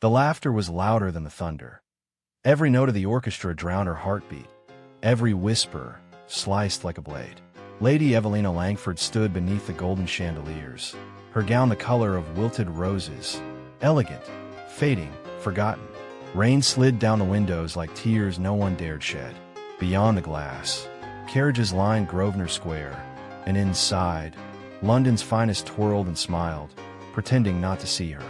The laughter was louder than the thunder. Every note of the orchestra drowned her heartbeat. Every whisper sliced like a blade. Lady Evelina Langford stood beneath the golden chandeliers, her gown the color of wilted roses, elegant, fading, forgotten. Rain slid down the windows like tears no one dared shed. Beyond the glass, carriages lined Grosvenor Square, and inside, London's finest twirled and smiled, pretending not to see her,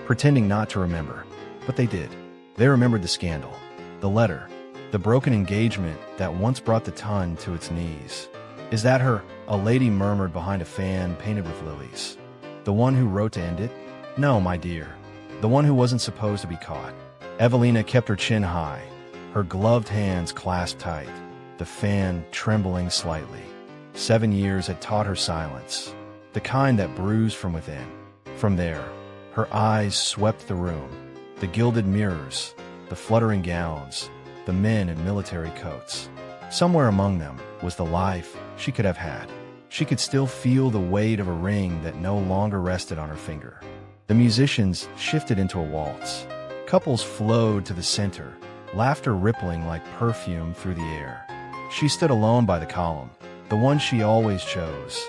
pretending not to remember. But they did. They remembered the scandal, the letter, the broken engagement that once brought the ton to its knees. "Is that her?" a lady murmured behind a fan painted with lilies. "The one who wrote to end it?" "No, my dear. The one who wasn't supposed to be caught." Evelina kept her chin high, her gloved hands clasped tight, the fan trembling slightly. 7 years had taught her silence, the kind that bruised from within. From there, her eyes swept the room, the gilded mirrors, the fluttering gowns, the men in military coats. Somewhere among them was the life she could have had. She could still feel the weight of a ring that no longer rested on her finger. The musicians shifted into a waltz. Couples flowed to the center, laughter rippling like perfume through the air. She stood alone by the column, the one she always chose,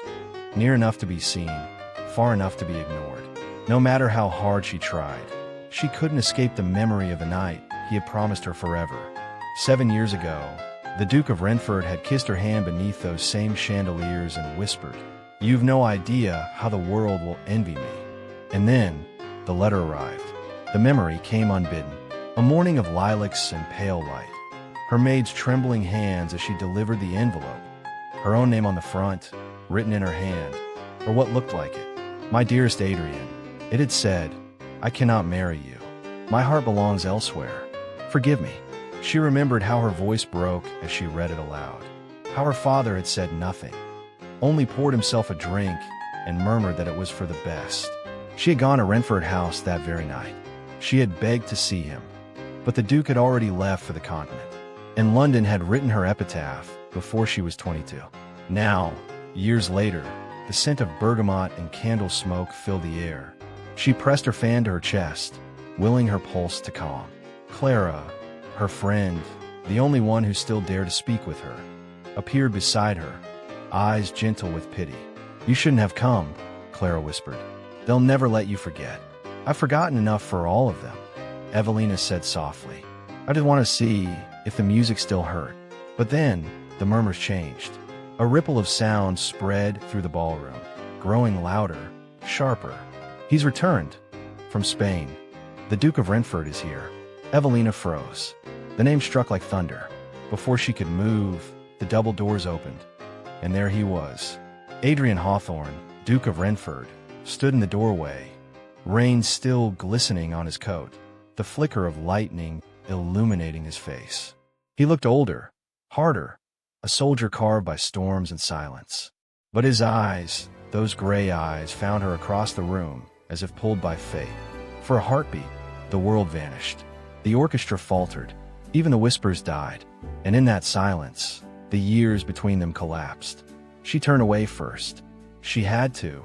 near enough to be seen, far enough to be ignored. No matter how hard she tried, she couldn't escape the memory of the night he had promised her forever. 7 years ago, the Duke of Renford had kissed her hand beneath those same chandeliers and whispered, "You've no idea how the world will envy me." And then, the letter arrived. The memory came unbidden, a morning of lilacs and pale light. Her maid's trembling hands as she delivered the envelope, her own name on the front, written in her hand, or what looked like it. "My dearest Adrian," it had said, "I cannot marry you. My heart belongs elsewhere. Forgive me." She remembered how her voice broke as she read it aloud, how her father had said nothing, only poured himself a drink and murmured that it was for the best. She had gone to Renford House that very night. She had begged to see him, but the Duke had already left for the continent, and London had written her epitaph before she was 22. Now, years later, the scent of bergamot and candle smoke filled the air. She pressed her fan to her chest, willing her pulse to calm. Clara, her friend, the only one who still dared to speak with her, appeared beside her, eyes gentle with pity. "You shouldn't have come," Clara whispered. "They'll never let you forget." "I've forgotten enough for all of them," Evelina said softly. "I just want to see if the music still hurt." But then, the murmurs changed. A ripple of sound spread through the ballroom, growing louder, sharper. "He's returned. From Spain. The Duke of Renford is here." Evelina froze. The name struck like thunder. Before she could move, the double doors opened, and there he was. Adrian Hawthorne, Duke of Renford, stood in the doorway, rain still glistening on his coat, the flicker of lightning illuminating his face. He looked older, harder, a soldier carved by storms and silence. But his eyes, those gray eyes, found her across the room, as if pulled by fate. For a heartbeat, the world vanished. The orchestra faltered. Even the whispers died. And in that silence, the years between them collapsed. She turned away first. She had to.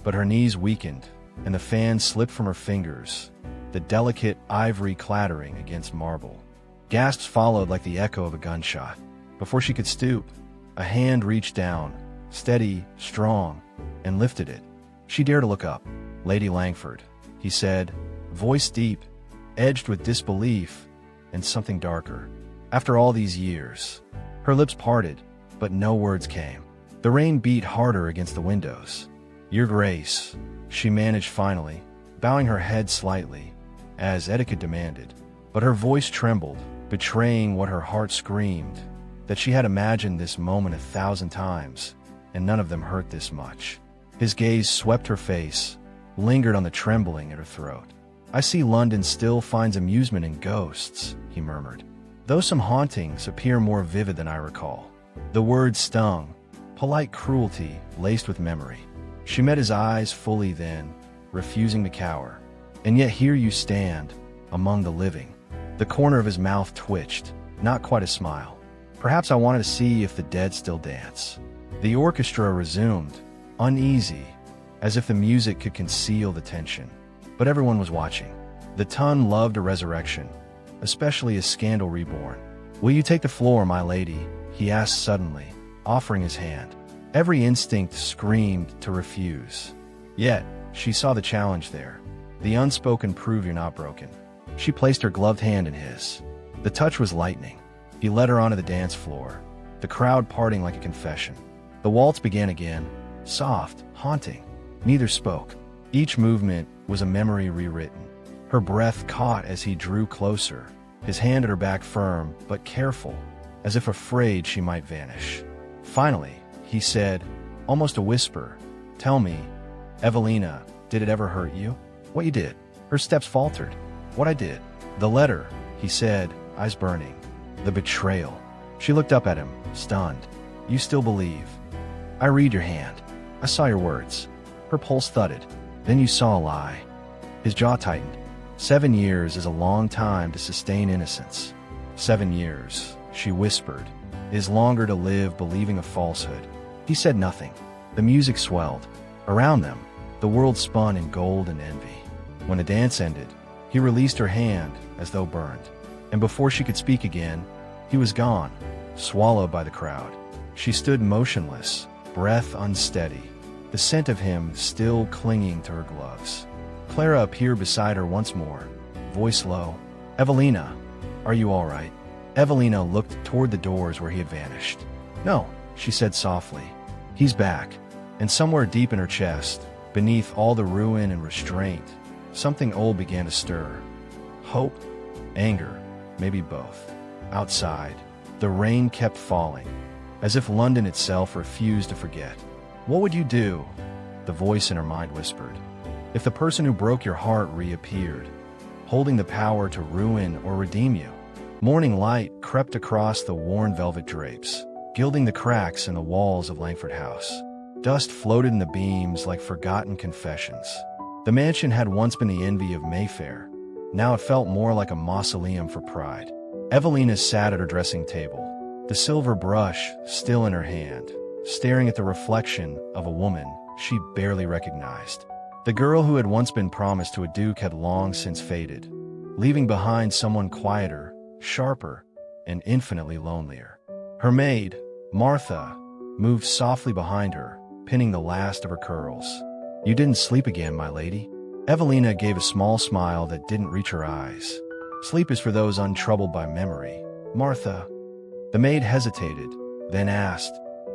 But her knees weakened, and the fan slipped from her fingers, the delicate ivory clattering against marble. Gasps followed like the echo of a gunshot. Before she could stoop, a hand reached down, steady, strong, and lifted it. She dared to look up. "Lady Langford," he said, voice deep, edged with disbelief and something darker. "After all these years." Her lips parted, but no words came. The rain beat harder against the windows. "Your Grace," she managed finally, bowing her head slightly, as etiquette demanded. But her voice trembled, betraying what her heart screamed, that she had imagined this moment 1,000 times, and none of them hurt this much. His gaze swept her face, lingered on the trembling at her throat. "I see London still finds amusement in ghosts," he murmured, "though some hauntings appear more vivid than I recall." The words stung, polite cruelty laced with memory. She met his eyes fully then, refusing to cower. "And yet here you stand, among the living." The corner of his mouth twitched, not quite a smile. "Perhaps I wanted to see if the dead still dance." The orchestra resumed, uneasy, as if the music could conceal the tension. But everyone was watching. The ton loved a resurrection, especially a scandal reborn. "Will you take the floor, my lady?" he asked suddenly, offering his hand. Every instinct screamed to refuse. Yet, she saw the challenge there. The unspoken "prove you're not broken." She placed her gloved hand in his. The touch was lightning. He led her onto the dance floor, the crowd parting like a confession. The waltz began again, soft, haunting. Neither spoke. Each movement was a memory rewritten. Her breath caught as he drew closer, his hand at her back firm but careful, as if afraid she might vanish. Finally, he said, almost a whisper, "Tell me, Evelina, did it ever hurt you? What you did?" Her steps faltered. "What I did?" "The letter," he said, eyes burning. "The betrayal." She looked up at him, stunned. "You still believe?" "I read your hand. I saw your words." Her pulse thudded. "Then you saw a lie." His jaw tightened. 7 years is a long time to sustain innocence. 7 years, she whispered, is longer to live believing a falsehood. He said nothing. The music swelled. Around them, the world spun in gold and envy. When the dance ended, he released her hand as though burned. And before she could speak again, he was gone, swallowed by the crowd. She stood motionless, breath unsteady, the scent of him still clinging to her gloves. Clara appeared beside her once more, voice low. "Evelina, are you all right?" Evelina looked toward the doors where he had vanished. "No," she said softly. "He's back." And somewhere deep in her chest, beneath all the ruin and restraint, something old began to stir. Hope? Anger? Maybe both. Outside, the rain kept falling, as if London itself refused to forget. "What would you do?" the voice in her mind whispered. "If the person who broke your heart reappeared, holding the power to ruin or redeem you?" Morning light crept across the worn velvet drapes, gilding the cracks in the walls of Langford House. Dust floated in the beams like forgotten confessions. The mansion had once been the envy of Mayfair. Now it felt more like a mausoleum for pride. Evelina sat at her dressing table, the silver brush still in her hand, staring at the reflection of a woman she barely recognized. The girl who had once been promised to a duke had long since faded, leaving behind someone quieter, sharper, and infinitely lonelier. Her maid, Martha, moved softly behind her, pinning the last of her curls. "You didn't sleep again, my lady?" Evelina gave a small smile that didn't reach her eyes. "Sleep is for those untroubled by memory, Martha." The maid hesitated, then asked,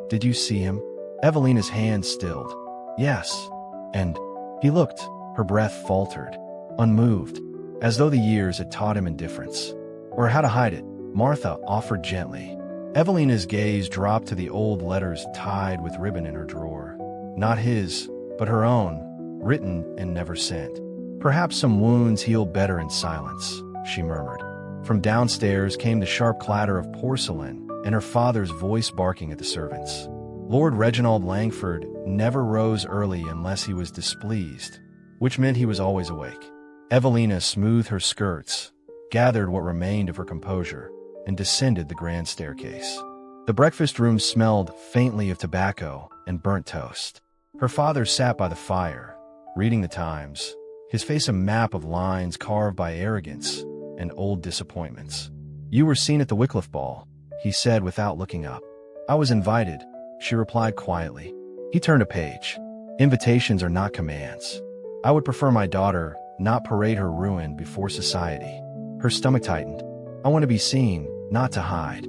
"Did you see him?" Evelina's hand stilled. "Yes." And he looked. Her breath faltered, unmoved, as though the years had taught him indifference. "Or how to hide it," Martha offered gently. Evelina's gaze dropped to the old letters tied with ribbon in her drawer. Not his, but her own, written and never sent. "Perhaps some wounds heal better in silence," she murmured. From downstairs came the sharp clatter of porcelain and her father's voice barking at the servants. Lord Reginald Langford never rose early unless he was displeased, which meant he was always awake. Evelina smoothed her skirts, gathered what remained of her composure, and descended the grand staircase. The breakfast room smelled faintly of tobacco and burnt toast. Her father sat by the fire, reading the Times, his face a map of lines carved by arrogance and old disappointments. "You were seen at the Wycliffe ball," he said without looking up. "I was invited," she replied quietly. He turned a page. "Invitations are not commands. I would prefer my daughter not parade her ruin before society." Her stomach tightened. "I want to be seen, not to hide."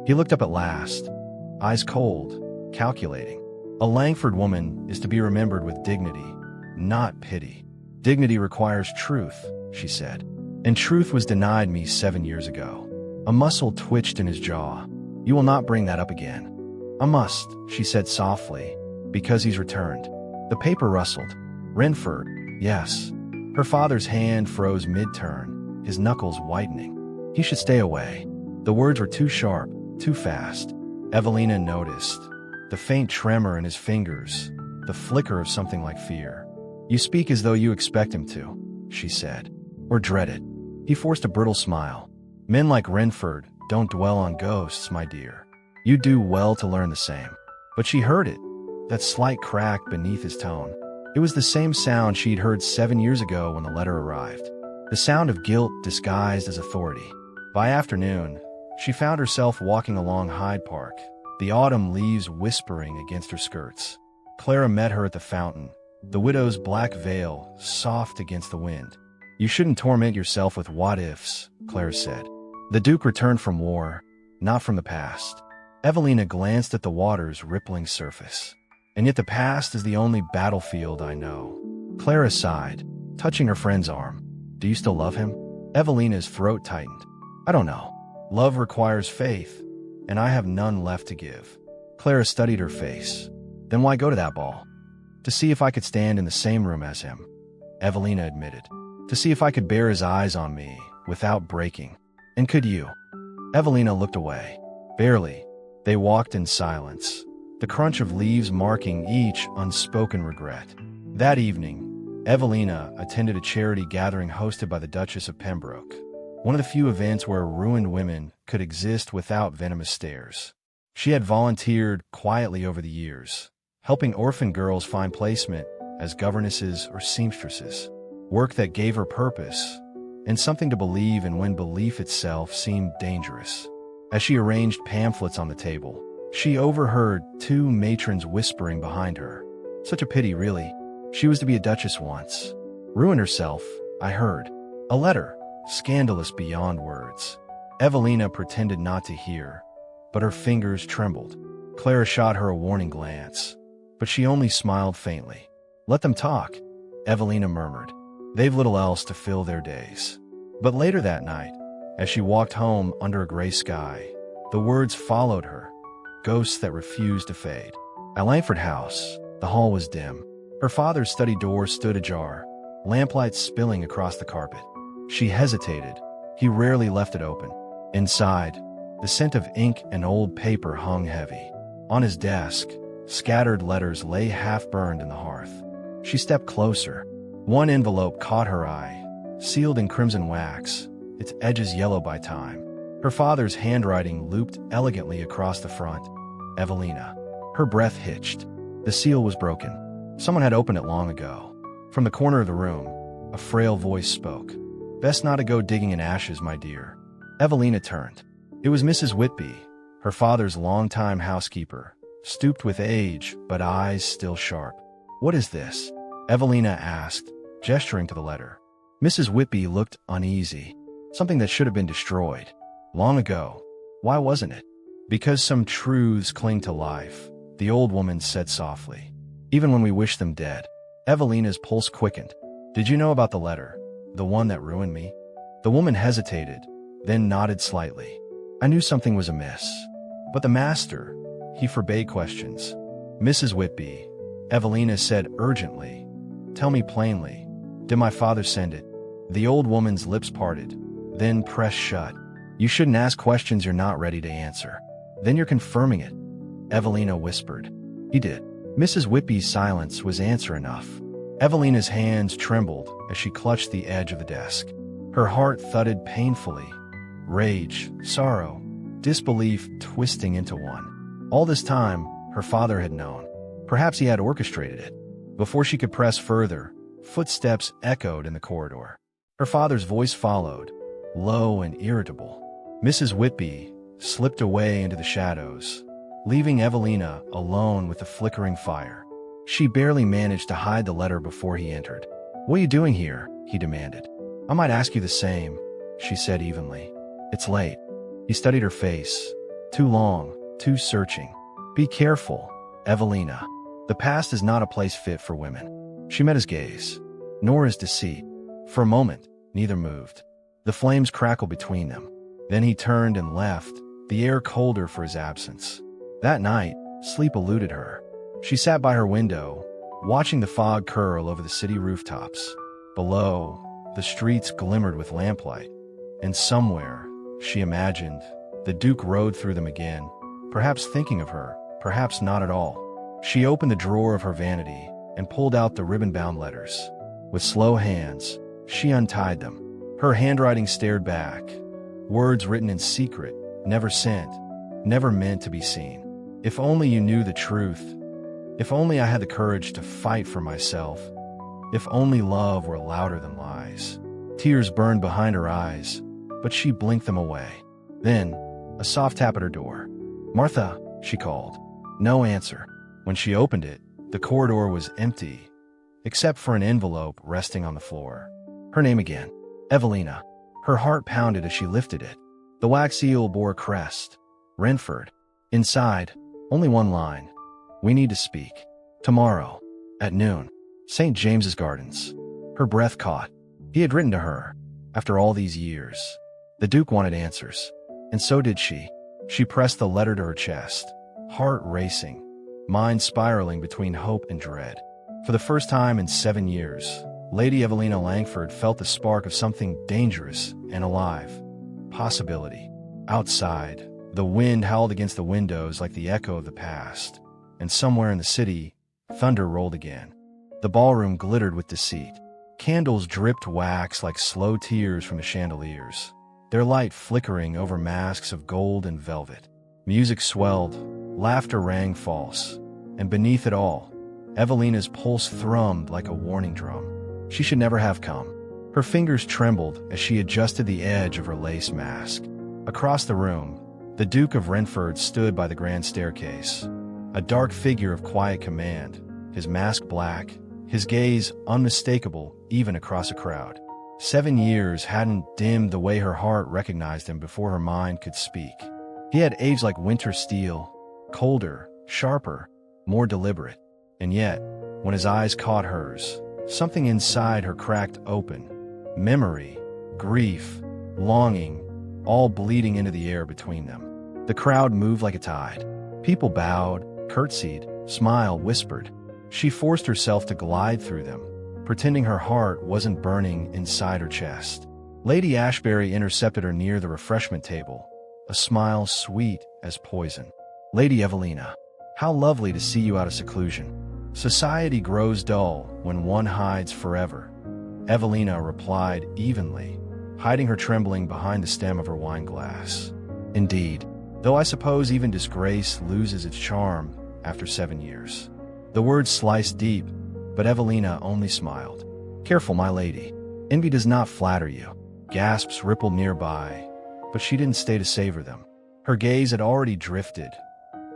He looked up at last, eyes cold, calculating. "A Langford woman is to be remembered with dignity, not pity. Dignity requires truth," she said. "And truth was denied me 7 years ago." A muscle twitched in his jaw. "You will not bring that up again." "I must," she said softly, "because he's returned." The paper rustled. "Renford, yes." Her father's hand froze mid-turn, his knuckles whitening. He should stay away. The words were too sharp, too fast. Evelina noticed the faint tremor in his fingers, the flicker of something like fear. "You speak as though you expect him to," she said, "or dread it." He forced a brittle smile. "Men like Renford don't dwell on ghosts, my dear. You do well to learn the same." But she heard it, that slight crack beneath his tone. It was the same sound she'd heard 7 years ago when the letter arrived. the sound of guilt disguised as authority. By afternoon, she found herself walking along Hyde Park, the autumn leaves whispering against her skirts. Clara met her at the fountain, the widow's black veil soft against the wind. "You shouldn't torment yourself with what-ifs," Clara said. "The Duke returned from war, not from the past." Evelina glanced at the water's rippling surface. "And yet the past is the only battlefield I know." Clara sighed, touching her friend's arm. "Do you still love him?" Evelina's throat tightened. "I don't know. Love requires faith, and I have none left to give." Clara studied her face. "Then why go to that ball?" "To see if I could stand in the same room as him," Evelina admitted. "To see if I could bear his eyes on me without breaking." "And could you?" Evelina looked away. "Barely." They walked in silence, the crunch of leaves marking each unspoken regret. That evening, Evelina attended a charity gathering hosted by the Duchess of Pembroke, one of the few events where ruined women could exist without venomous stares. She had volunteered quietly over the years, helping orphan girls find placement as governesses or seamstresses, work that gave her purpose and something to believe in when belief itself seemed dangerous. As she arranged pamphlets on the table, she overheard two matrons whispering behind her. "Such a pity, really. She was to be a duchess once. Ruined herself, I heard. A letter, scandalous beyond words." Evelina pretended not to hear, but her fingers trembled. Clara shot her a warning glance, but she only smiled faintly. "Let them talk," Evelina murmured. "They've little else to fill their days." But later that night, as she walked home under a gray sky, the words followed her, ghosts that refused to fade. At Langford House, the hall was dim. Her father's study door stood ajar, lamplight spilling across the carpet. She hesitated. He rarely left it open. Inside, the scent of ink and old paper hung heavy. On his desk, scattered letters lay half-burned in the hearth. She stepped closer. One envelope caught her eye, sealed in crimson wax, its edges yellow by time. Her father's handwriting looped elegantly across the front. "Evelina." Her breath hitched. The seal was broken. Someone had opened it long ago. From the corner of the room, a frail voice spoke. "Best not to go digging in ashes, my dear." Evelina turned. It was Mrs. Whitby, her father's longtime housekeeper, stooped with age but eyes still sharp. "What is this?" Evelina asked, gesturing to the letter. Mrs. Whitby looked uneasy. "Something that should have been destroyed. Long ago." "Why wasn't it?" "Because some truths cling to life," the old woman said softly. "Even when we wish them dead." Evelina's pulse quickened. "Did you know about the letter? The one that ruined me?" The woman hesitated, then nodded slightly. "I knew something was amiss. But the master, he forbade questions." "Mrs. Whitby," Evelina said urgently, "tell me plainly, did my father send it?" The old woman's lips parted, then pressed shut. "You shouldn't ask questions you're not ready to answer. Then you're confirming it," Evelina whispered. "He did." Mrs. Whitby's silence was answer enough. Evelina's hands trembled as she clutched the edge of the desk. Her heart thudded painfully. Rage, sorrow, disbelief twisting into one. All this time, her father had known. Perhaps he had orchestrated it. Before she could press further, footsteps echoed in the corridor. Her father's voice followed, low and irritable. Mrs. Whitby slipped away into the shadows, leaving Evelina alone with the flickering fire. She barely managed to hide the letter before he entered. "What are you doing here?" he demanded. "I might ask you the same," she said evenly. "It's late." He studied her face. Too long, too searching. "Be careful, Evelina. The past is not a place fit for women." She met his gaze, nor his deceit. For a moment, neither moved. The flames crackled between them. Then he turned and left, the air colder for his absence. That night, sleep eluded her. She sat by her window, watching the fog curl over the city rooftops. Below, the streets glimmered with lamplight. And somewhere, she imagined, the Duke rode through them again, perhaps thinking of her, perhaps not at all. She opened the drawer of her vanity and pulled out the ribbon-bound letters. With slow hands, she untied them. Her handwriting stared back. Words written in secret, never sent, never meant to be seen. "If only you knew the truth. If only I had the courage to fight for myself. If only love were louder than lies." Tears burned behind her eyes, but she blinked them away. Then, a soft tap at her door. "Martha," she called. No answer. When she opened it, the corridor was empty, except for an envelope resting on the floor. Her name again. Evelina. Her heart pounded as she lifted it. The wax seal bore a crest. Renford. Inside, only one line. "We need to speak. Tomorrow. At noon. St. James's Gardens." Her breath caught. He had written to her. After all these years. The Duke wanted answers. And so did she. She pressed the letter to her chest. Heart racing. Mind spiraling between hope and dread. For the first time in 7 years, Lady Evelina Langford felt the spark of something dangerous and alive. Possibility. Outside, the wind howled against the windows like the echo of the past. And somewhere in the city, thunder rolled again. The ballroom glittered with deceit. Candles dripped wax like slow tears from the chandeliers, their light flickering over masks of gold and velvet. Music swelled, laughter rang false, and beneath it all, Evelina's pulse thrummed like a warning drum. She should never have come. Her fingers trembled as she adjusted the edge of her lace mask. Across the room, the Duke of Renford stood by the grand staircase, a dark figure of quiet command, his mask black, his gaze unmistakable even across a crowd. 7 years hadn't dimmed the way her heart recognized him before her mind could speak. He had aged like winter steel, colder, sharper, more deliberate. And yet, when his eyes caught hers, something inside her cracked open. Memory, grief, longing, all bleeding into the air between them. The crowd moved like a tide. People bowed, curtsied, smiled, whispered. She forced herself to glide through them, pretending her heart wasn't burning inside her chest. Lady Ashbury intercepted her near the refreshment table, a smile sweet as poison. "Lady Evelina, how lovely to see you out of seclusion. Society grows dull when one hides forever." Evelina replied evenly, hiding her trembling behind the stem of her wine glass. "Indeed, though I suppose even disgrace loses its charm after 7 years." The words sliced deep, but Evelina only smiled. "Careful, my lady. Envy does not flatter you." Gasps rippled nearby, but she didn't stay to savor them. Her gaze had already drifted,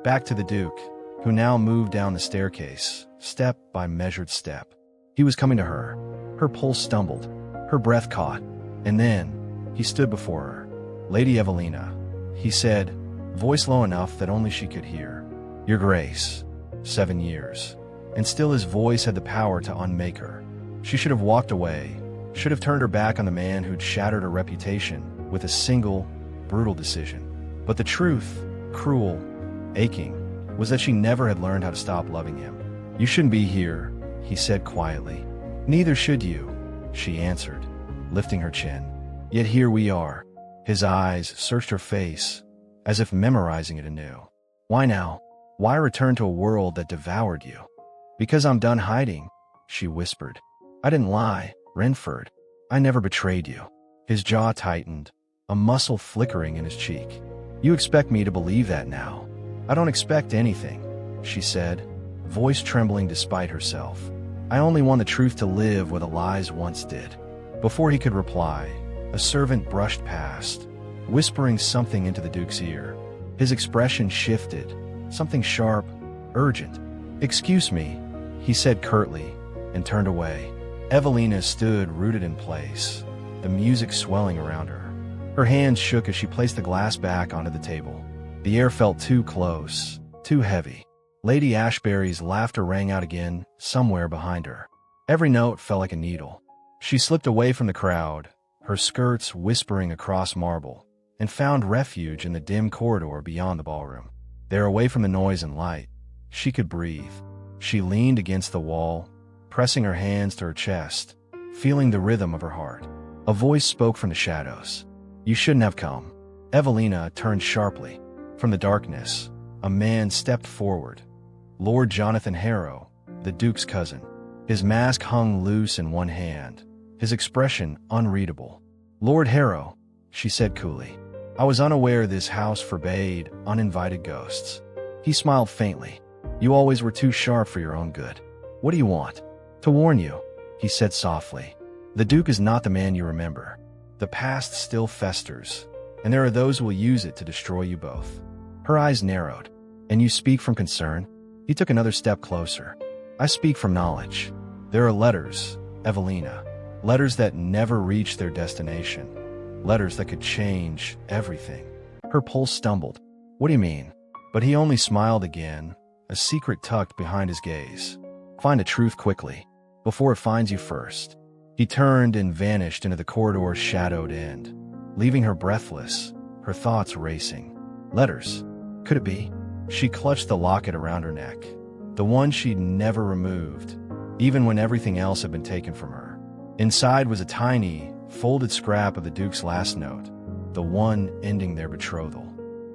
back to the Duke, who now moved down the staircase, step by measured step. He was coming to her. Her pulse stumbled, her breath caught, and then he stood before her. "Lady Evelina," he said, voice low enough that only she could hear. "Your Grace." 7 years. And still his voice had the power to unmake her. She should have walked away, should have turned her back on the man who'd shattered her reputation with a single, brutal decision. But the truth, cruel, aching, was that she never had learned how to stop loving him. "You shouldn't be here," he said quietly. "Neither should you," she answered, lifting her chin. "Yet here we are." His eyes searched her face, as if memorizing it anew. "Why now? Why return to a world that devoured you?" "Because I'm done hiding," she whispered. "I didn't lie, Renford. I never betrayed you." His jaw tightened, a muscle flickering in his cheek. "You expect me to believe that now?" "I don't expect anything," she said, voice trembling despite herself. "I only want the truth to live where the lies once did." Before he could reply, a servant brushed past, whispering something into the Duke's ear. His expression shifted, something sharp, urgent. "Excuse me," he said curtly, and turned away. Evelina stood rooted in place, the music swelling around her. Her hands shook as she placed the glass back onto the table. The air felt too close, too heavy. Lady Ashbury's laughter rang out again, somewhere behind her. Every note felt like a needle. She slipped away from the crowd, her skirts whispering across marble, and found refuge in the dim corridor beyond the ballroom. There, away from the noise and light, she could breathe. She leaned against the wall, pressing her hands to her chest, feeling the rhythm of her heart. A voice spoke from the shadows. "You shouldn't have come." Evelina turned sharply. From the darkness, a man stepped forward. Lord Jonathan Harrow, the Duke's cousin. His mask hung loose in one hand, his expression unreadable. "Lord Harrow," she said coolly. "I was unaware this house forbade uninvited ghosts." He smiled faintly. "You always were too sharp for your own good. What do you want?" "To warn you," he said softly. The Duke is not the man you remember. The past still festers, and there are those who will use it to destroy you both. Her eyes narrowed. And you speak from concern? He took another step closer. I speak from knowledge. There are letters, Evelina. Letters that never reach their destination. Letters that could change everything. Her pulse stumbled. What do you mean? But he only smiled again, a secret tucked behind his gaze. Find the truth quickly, before it finds you first. He turned and vanished into the corridor's shadowed end, leaving her breathless, her thoughts racing. Letters. Could it be? She clutched the locket around her neck, the one she'd never removed, even when everything else had been taken from her. Inside was a tiny, folded scrap of the Duke's last note, the one ending their betrothal.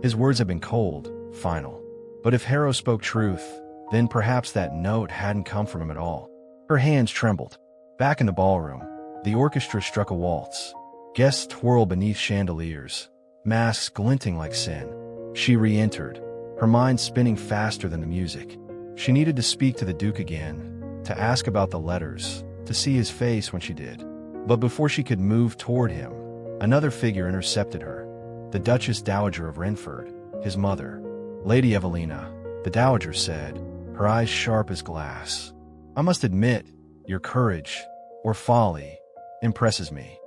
His words had been cold, final. But if Harrow spoke truth, then perhaps that note hadn't come from him at all. Her hands trembled. Back in the ballroom, the orchestra struck a waltz. Guests twirled beneath chandeliers, masks glinting like sin. She re-entered, her mind spinning faster than the music. She needed to speak to the Duke again, to ask about the letters, to see his face when she did. But before she could move toward him, another figure intercepted her. The Duchess Dowager of Renford, his mother. Lady Evelina, the Dowager said, her eyes sharp as glass. I must admit, your courage, or folly, impresses me.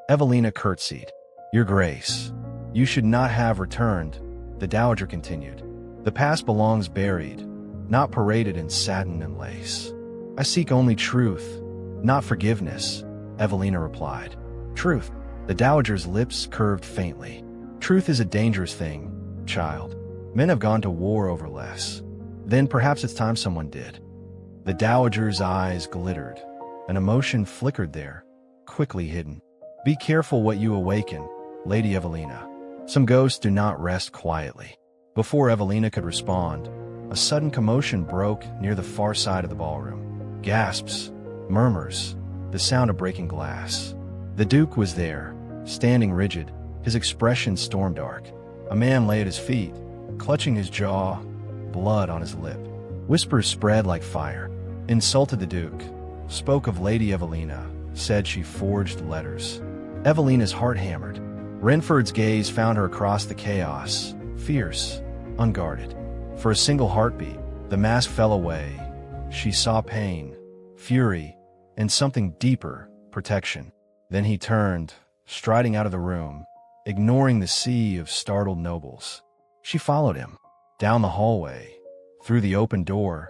Evelina curtsied. Your Grace, you should not have returned, the Dowager continued. The past belongs buried, not paraded in satin and lace. I seek only truth, not forgiveness, Evelina replied. Truth. The Dowager's lips curved faintly. Truth is a dangerous thing, child. Men have gone to war over less. Then perhaps it's time someone did. The Dowager's eyes glittered. An emotion flickered there, quickly hidden. Be careful what you awaken, Lady Evelina. Some ghosts do not rest quietly. Before Evelina could respond, a sudden commotion broke near the far side of the ballroom. Gasps, murmurs, the sound of breaking glass. The Duke was there, standing rigid, his expression storm-dark. A man lay at his feet, clutching his jaw, blood on his lip. Whispers spread like fire. Insulted the Duke, spoke of Lady Evelina, said she forged letters. Evelina's heart hammered. Renford's gaze found her across the chaos, fierce, unguarded. For a single heartbeat, the mask fell away. She saw pain, fury, and something deeper, protection. Then he turned, striding out of the room, ignoring the sea of startled nobles. She followed him, down the hallway, through the open door,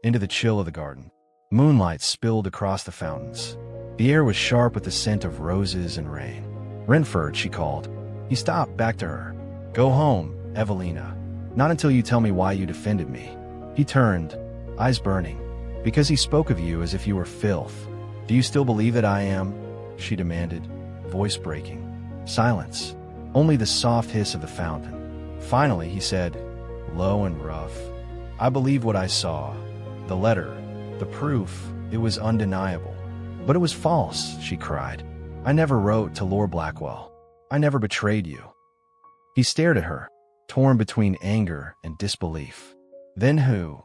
into the chill of the garden. Moonlight spilled across the fountains. The air was sharp with the scent of roses and rain. Renford, she called. He stopped, back to her. Go home, Evelina. Not until you tell me why you defended me. He turned, eyes burning. Because he spoke of you as if you were filth. Do you still believe that I am? She demanded, voice breaking. Silence. Only the soft hiss of the fountain. Finally, he said, low and rough. I believe what I saw. The letter, the proof, it was undeniable. But it was false, she cried. I never wrote to Lord Blackwell. I never betrayed you. He stared at her, torn between anger and disbelief. Then who?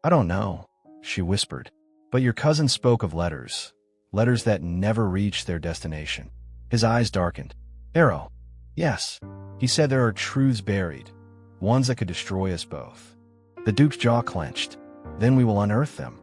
I don't know, she whispered. But your cousin spoke of letters. Letters that never reached their destination. His eyes darkened. Arrow. Yes. He said there are truths buried. Ones that could destroy us both. The Duke's jaw clenched. Then we will unearth them.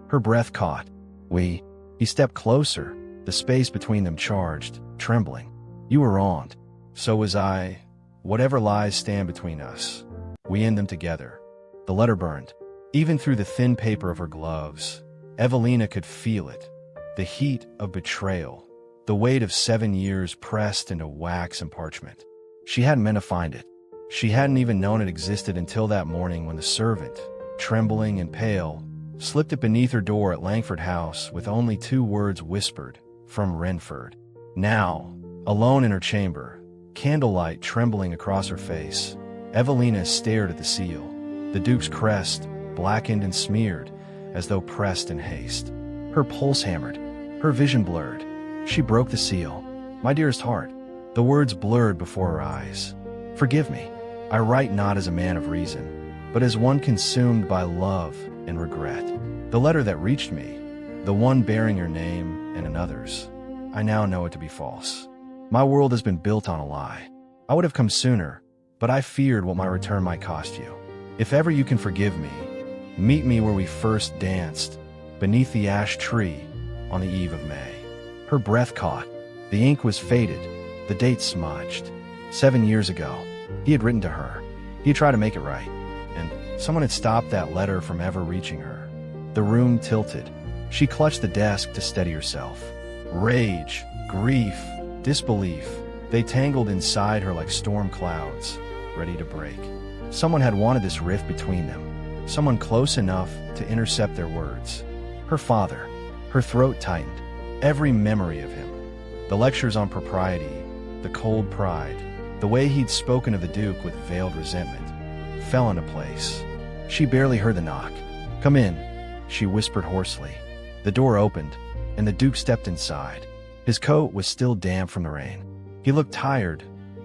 Her breath caught. We. He stepped closer, the space between them charged, trembling. You were wronged. So was I. Whatever lies stand between us, we end them together. The letter burned. Even through the thin paper of her gloves, Evelina could feel it. The heat of betrayal. The weight of 7 years pressed into wax and parchment. She hadn't meant to find it. She hadn't even known it existed until that morning when the servant, trembling and pale, slipped it beneath her door at Langford House with only 2 words whispered, from Renford. Now, alone in her chamber, candlelight trembling across her face, Evelina stared at the seal. The Duke's crest, blackened and smeared, as though pressed in haste. Her pulse hammered, her vision blurred. She broke the seal. My dearest heart. The words blurred before her eyes. Forgive me. I write not as a man of reason, but as one consumed by love and regret. The letter that reached me, the one bearing your name and another's, I now know it to be false. My world has been built on a lie. I would have come sooner, but I feared what my return might cost you. If ever you can forgive me, meet me where we first danced, beneath the ash tree on the eve of May. Her breath caught. The ink was faded, the date smudged. 7 years ago, he had written to her. He had tried to make it right, and someone had stopped that letter from ever reaching her. The room tilted. She clutched the desk to steady herself. Rage, grief, disbelief, they tangled inside her like storm clouds, ready to break. Someone had wanted this rift between them, someone close enough to intercept their words. Her father. Her throat tightened. Every memory of him. The lectures on propriety, the cold pride, the way he'd spoken of the Duke with veiled resentment, fell into place. She barely heard the knock. "Come in," she whispered hoarsely. The door opened, and the Duke stepped inside. His coat was still damp from the rain. He looked tired,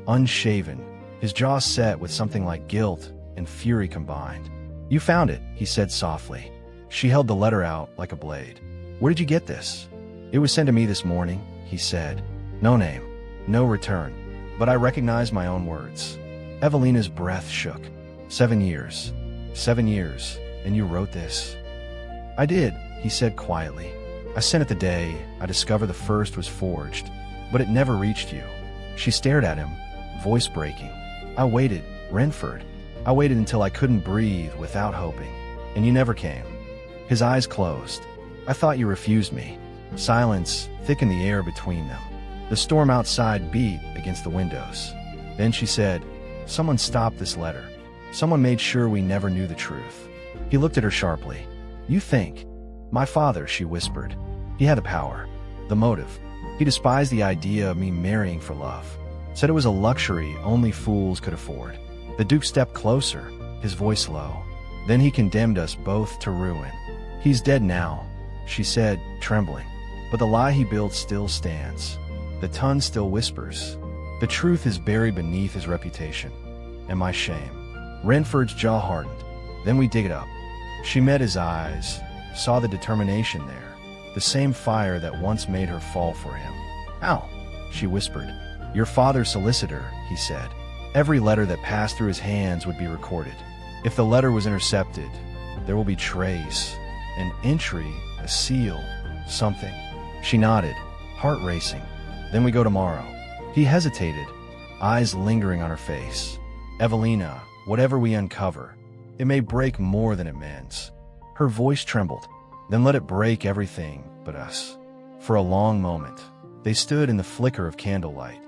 unshaven, his jaw set with something like guilt and fury combined. "You found it," he said softly. She held the letter out like a blade. "Where did you get this?" "It was sent to me this morning," he said. "No name, no return, but I recognized my own words." Evelina's breath shook. 7 years. 7 years, and you wrote this?" "I did," he said quietly. "I sent it the day I discovered the first was forged, but it never reached you." She stared at him, voice breaking. "I waited, Renford. I waited until I couldn't breathe without hoping, and you never came." His eyes closed. "I thought you refused me." Silence thickened the air between them. The storm outside beat against the windows. Then she said, "Someone stopped this letter. Someone made sure we never knew the truth." He looked at her sharply. "You think?" "My father," she whispered. "He had the power, the motive. He despised the idea of me marrying for love. Said it was a luxury only fools could afford." The Duke stepped closer, his voice low. "Then he condemned us both to ruin. He's dead now," she said, trembling. "But the lie he built still stands. The tongue still whispers. The truth is buried beneath his reputation. And my shame." Renford's jaw hardened. "Then we dig it up." She met his eyes, saw the determination there, the same fire that once made her fall for him. "How?" she whispered. "Your father's solicitor," he said. "Every letter that passed through his hands would be recorded. If the letter was intercepted, there will be trace, an entry, a seal, something." She nodded, heart racing. "Then we go tomorrow." He hesitated, eyes lingering on her face. "Evelina, whatever we uncover, it may break more than it mends." Her voice trembled. "Then let it break everything but us." For a long moment, they stood in the flicker of candlelight.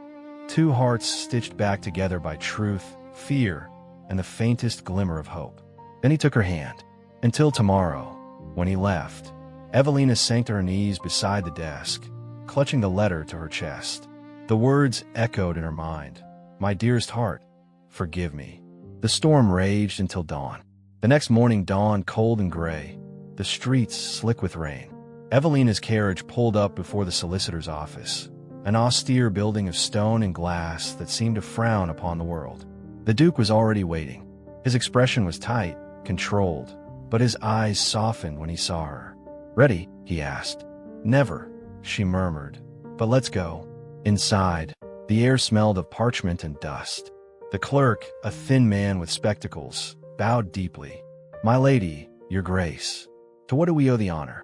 Two hearts stitched back together by truth, fear, and the faintest glimmer of hope. Then he took her hand. Until tomorrow, when he left, Evelina sank to her knees beside the desk, clutching the letter to her chest. The words echoed in her mind. "My dearest heart, forgive me." The storm raged until dawn. The next morning dawned cold and gray, the streets slick with rain. Evelina's carriage pulled up before the solicitor's office, an austere building of stone and glass that seemed to frown upon the world. The Duke was already waiting. His expression was tight, controlled, but his eyes softened when he saw her. "Ready?" he asked. "Never," she murmured. "But let's go." Inside, the air smelled of parchment and dust. The clerk, a thin man with spectacles, bowed deeply. "My lady, your grace, to what do we owe the honor?"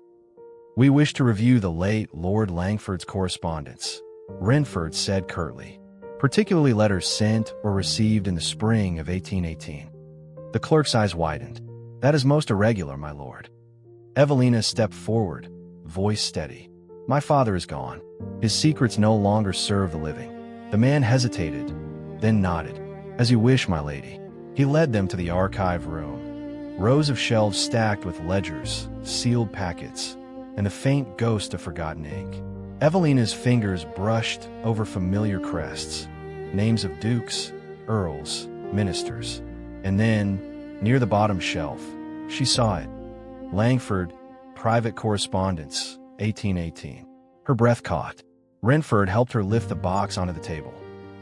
"We wish to review the late Lord Langford's correspondence," Renford said curtly. "Particularly letters sent or received in the spring of 1818. The clerk's eyes widened. "That is most irregular, my lord." Evelina stepped forward, voice steady. "My father is gone. His secrets no longer serve the living." The man hesitated, then nodded. "As you wish, my lady." He led them to the archive room. Rows of shelves stacked with ledgers, sealed packets, and the faint ghost of forgotten ink. Evelina's fingers brushed over familiar crests, names of dukes, earls, ministers. And then, near the bottom shelf, she saw it. Langford, Private Correspondence, 1818. Her breath caught. Renford helped her lift the box onto the table.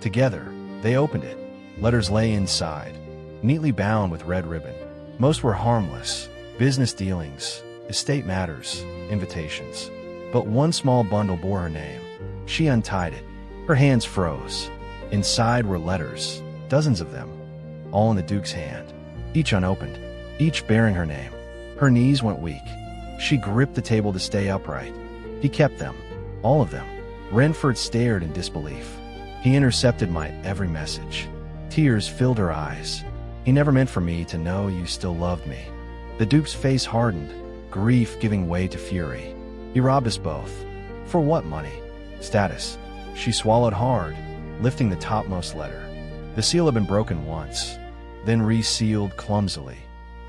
Together, they opened it. Letters lay inside, neatly bound with red ribbon. Most were harmless, business dealings, estate matters, invitations. But one small bundle bore her name. She untied it. Her hands froze. Inside were letters, dozens of them, all in the Duke's hand, each unopened, each bearing her name. Her knees went weak. She gripped the table to stay upright. He kept them, all of them. Renford stared in disbelief. He intercepted my every message. Tears filled her eyes. He never meant for me to know you still loved me. The Duke's face hardened, grief giving way to fury. He robbed us both. For what money? Status. She swallowed hard, lifting the topmost letter. The seal had been broken once, then resealed clumsily.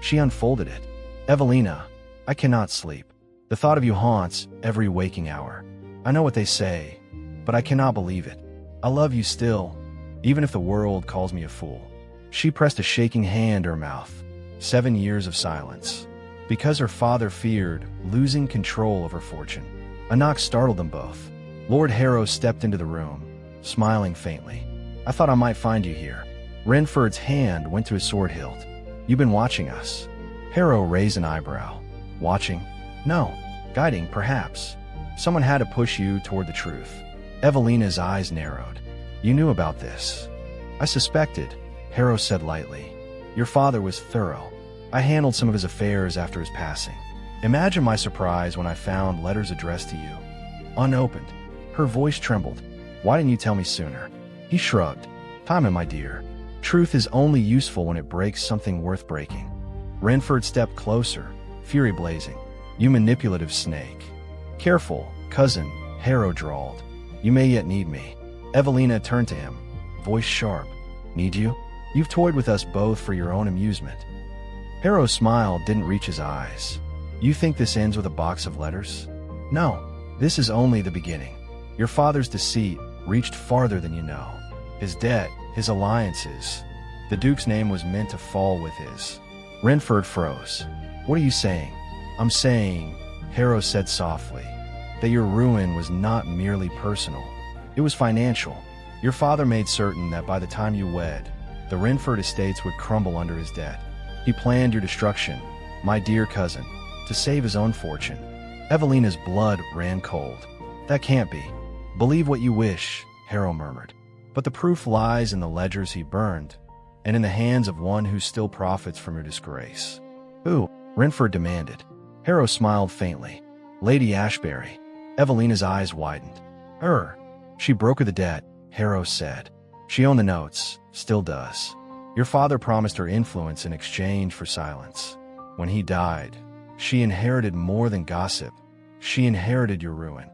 She unfolded it. Evelina, I cannot sleep. The thought of you haunts every waking hour. I know what they say, but I cannot believe it. I love you still, even if the world calls me a fool. She pressed a shaking hand to her mouth. 7 years of silence. Because her father feared losing control of her fortune. A knock startled them both. Lord Harrow stepped into the room, smiling faintly. I thought I might find you here. Renford's hand went to his sword hilt. You've been watching us. Harrow raised an eyebrow. Watching? No. Guiding, perhaps. Someone had to push you toward the truth. Evelina's eyes narrowed. You knew about this. I suspected, Harrow said lightly. Your father was thorough. I handled some of his affairs after his passing. Imagine my surprise when I found letters addressed to you. Unopened. Her voice trembled. Why didn't you tell me sooner? He shrugged. Timon, my dear. Truth is only useful when it breaks something worth breaking. Renford stepped closer, fury blazing. You manipulative snake. Careful, cousin, Harrow drawled. You may yet need me. Evelina turned to him, voice sharp. Need you? You've toyed with us both for your own amusement. Harrow's smile didn't reach his eyes. You think this ends with a box of letters? No, this is only the beginning. Your father's deceit reached farther than you know. His debt, his alliances. The Duke's name was meant to fall with his. Renford froze. What are you saying? I'm saying, Harrow said softly, that your ruin was not merely personal. It was financial. Your father made certain that by the time you wed, the Renford estates would crumble under his debt. He planned your destruction, my dear cousin, to save his own fortune. Evelina's blood ran cold. That can't be. Believe what you wish, Harrow murmured. But the proof lies in the ledgers he burned, and in the hands of one who still profits from your disgrace. Who? Renford demanded. Harrow smiled faintly. Lady Ashbury. Evelina's eyes widened. Her. She brokered the debt, Harrow said. She owned the notes, still does. Your father promised her influence in exchange for silence. When he died, she inherited more than gossip. She inherited your ruin.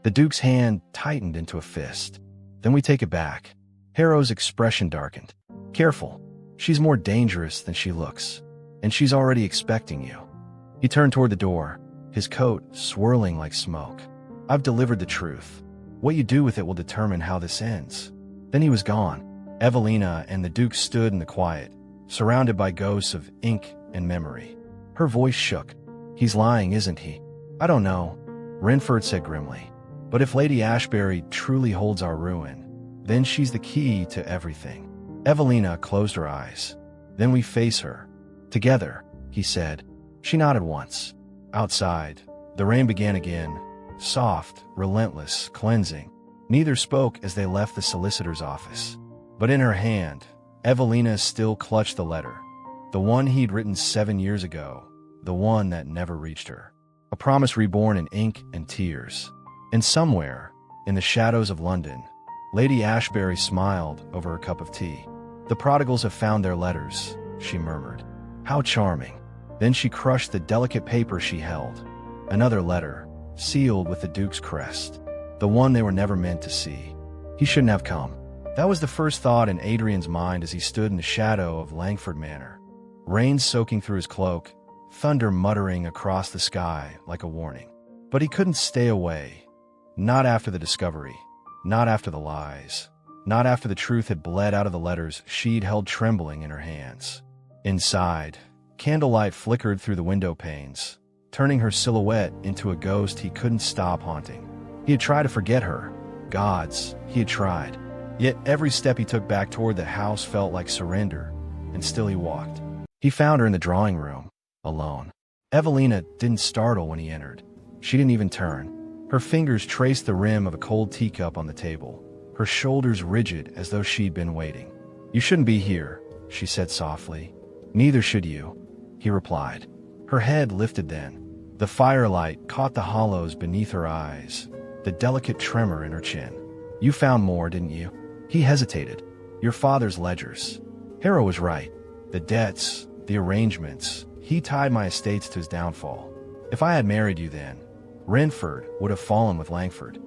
The Duke's hand tightened into a fist. Then we take it back. Harrow's expression darkened. Careful. She's more dangerous than she looks. And she's already expecting you. He turned toward the door, his coat swirling like smoke. I've delivered the truth. What you do with it will determine how this ends. Then he was gone. Evelina and the Duke stood in the quiet, surrounded by ghosts of ink and memory. Her voice shook. He's lying, isn't he? I don't know, Renford said grimly. But if Lady Ashbury truly holds our ruin, then she's the key to everything. Evelina closed her eyes. Then we face her. Together, he said. She nodded once. Outside, the rain began again, soft, relentless, cleansing. Neither spoke as they left the solicitor's office. But in her hand, Evelina still clutched the letter. The one he'd written 7 years ago. The one that never reached her. A promise reborn in ink and tears. And somewhere, in the shadows of London, Lady Ashbury smiled over her cup of tea. The prodigals have found their letters, she murmured. How charming. Then she crushed the delicate paper she held. Another letter, sealed with the Duke's crest. The one they were never meant to see. He shouldn't have come. That was the first thought in Adrian's mind as he stood in the shadow of Langford Manor. Rain soaking through his cloak, thunder muttering across the sky like a warning. But he couldn't stay away. Not after the discovery. Not after the lies. Not after the truth had bled out of the letters she'd held trembling in her hands. Inside, candlelight flickered through the window panes, turning her silhouette into a ghost he couldn't stop haunting. He had tried to forget her. Gods, he had tried. Yet every step he took back toward the house felt like surrender, and still he walked. He found her in the drawing room, alone. Evelina didn't startle when he entered. She didn't even turn. Her fingers traced the rim of a cold teacup on the table, her shoulders rigid as though she'd been waiting. "You shouldn't be here," she said softly. "Neither should you," he replied. Her head lifted then. The firelight caught the hollows beneath her eyes, the delicate tremor in her chin. "You found more, didn't you?" He hesitated. "Your father's ledgers." Harrow was right. The debts, the arrangements, he tied my estates to his downfall. If I had married you then, Renford would have fallen with Langford.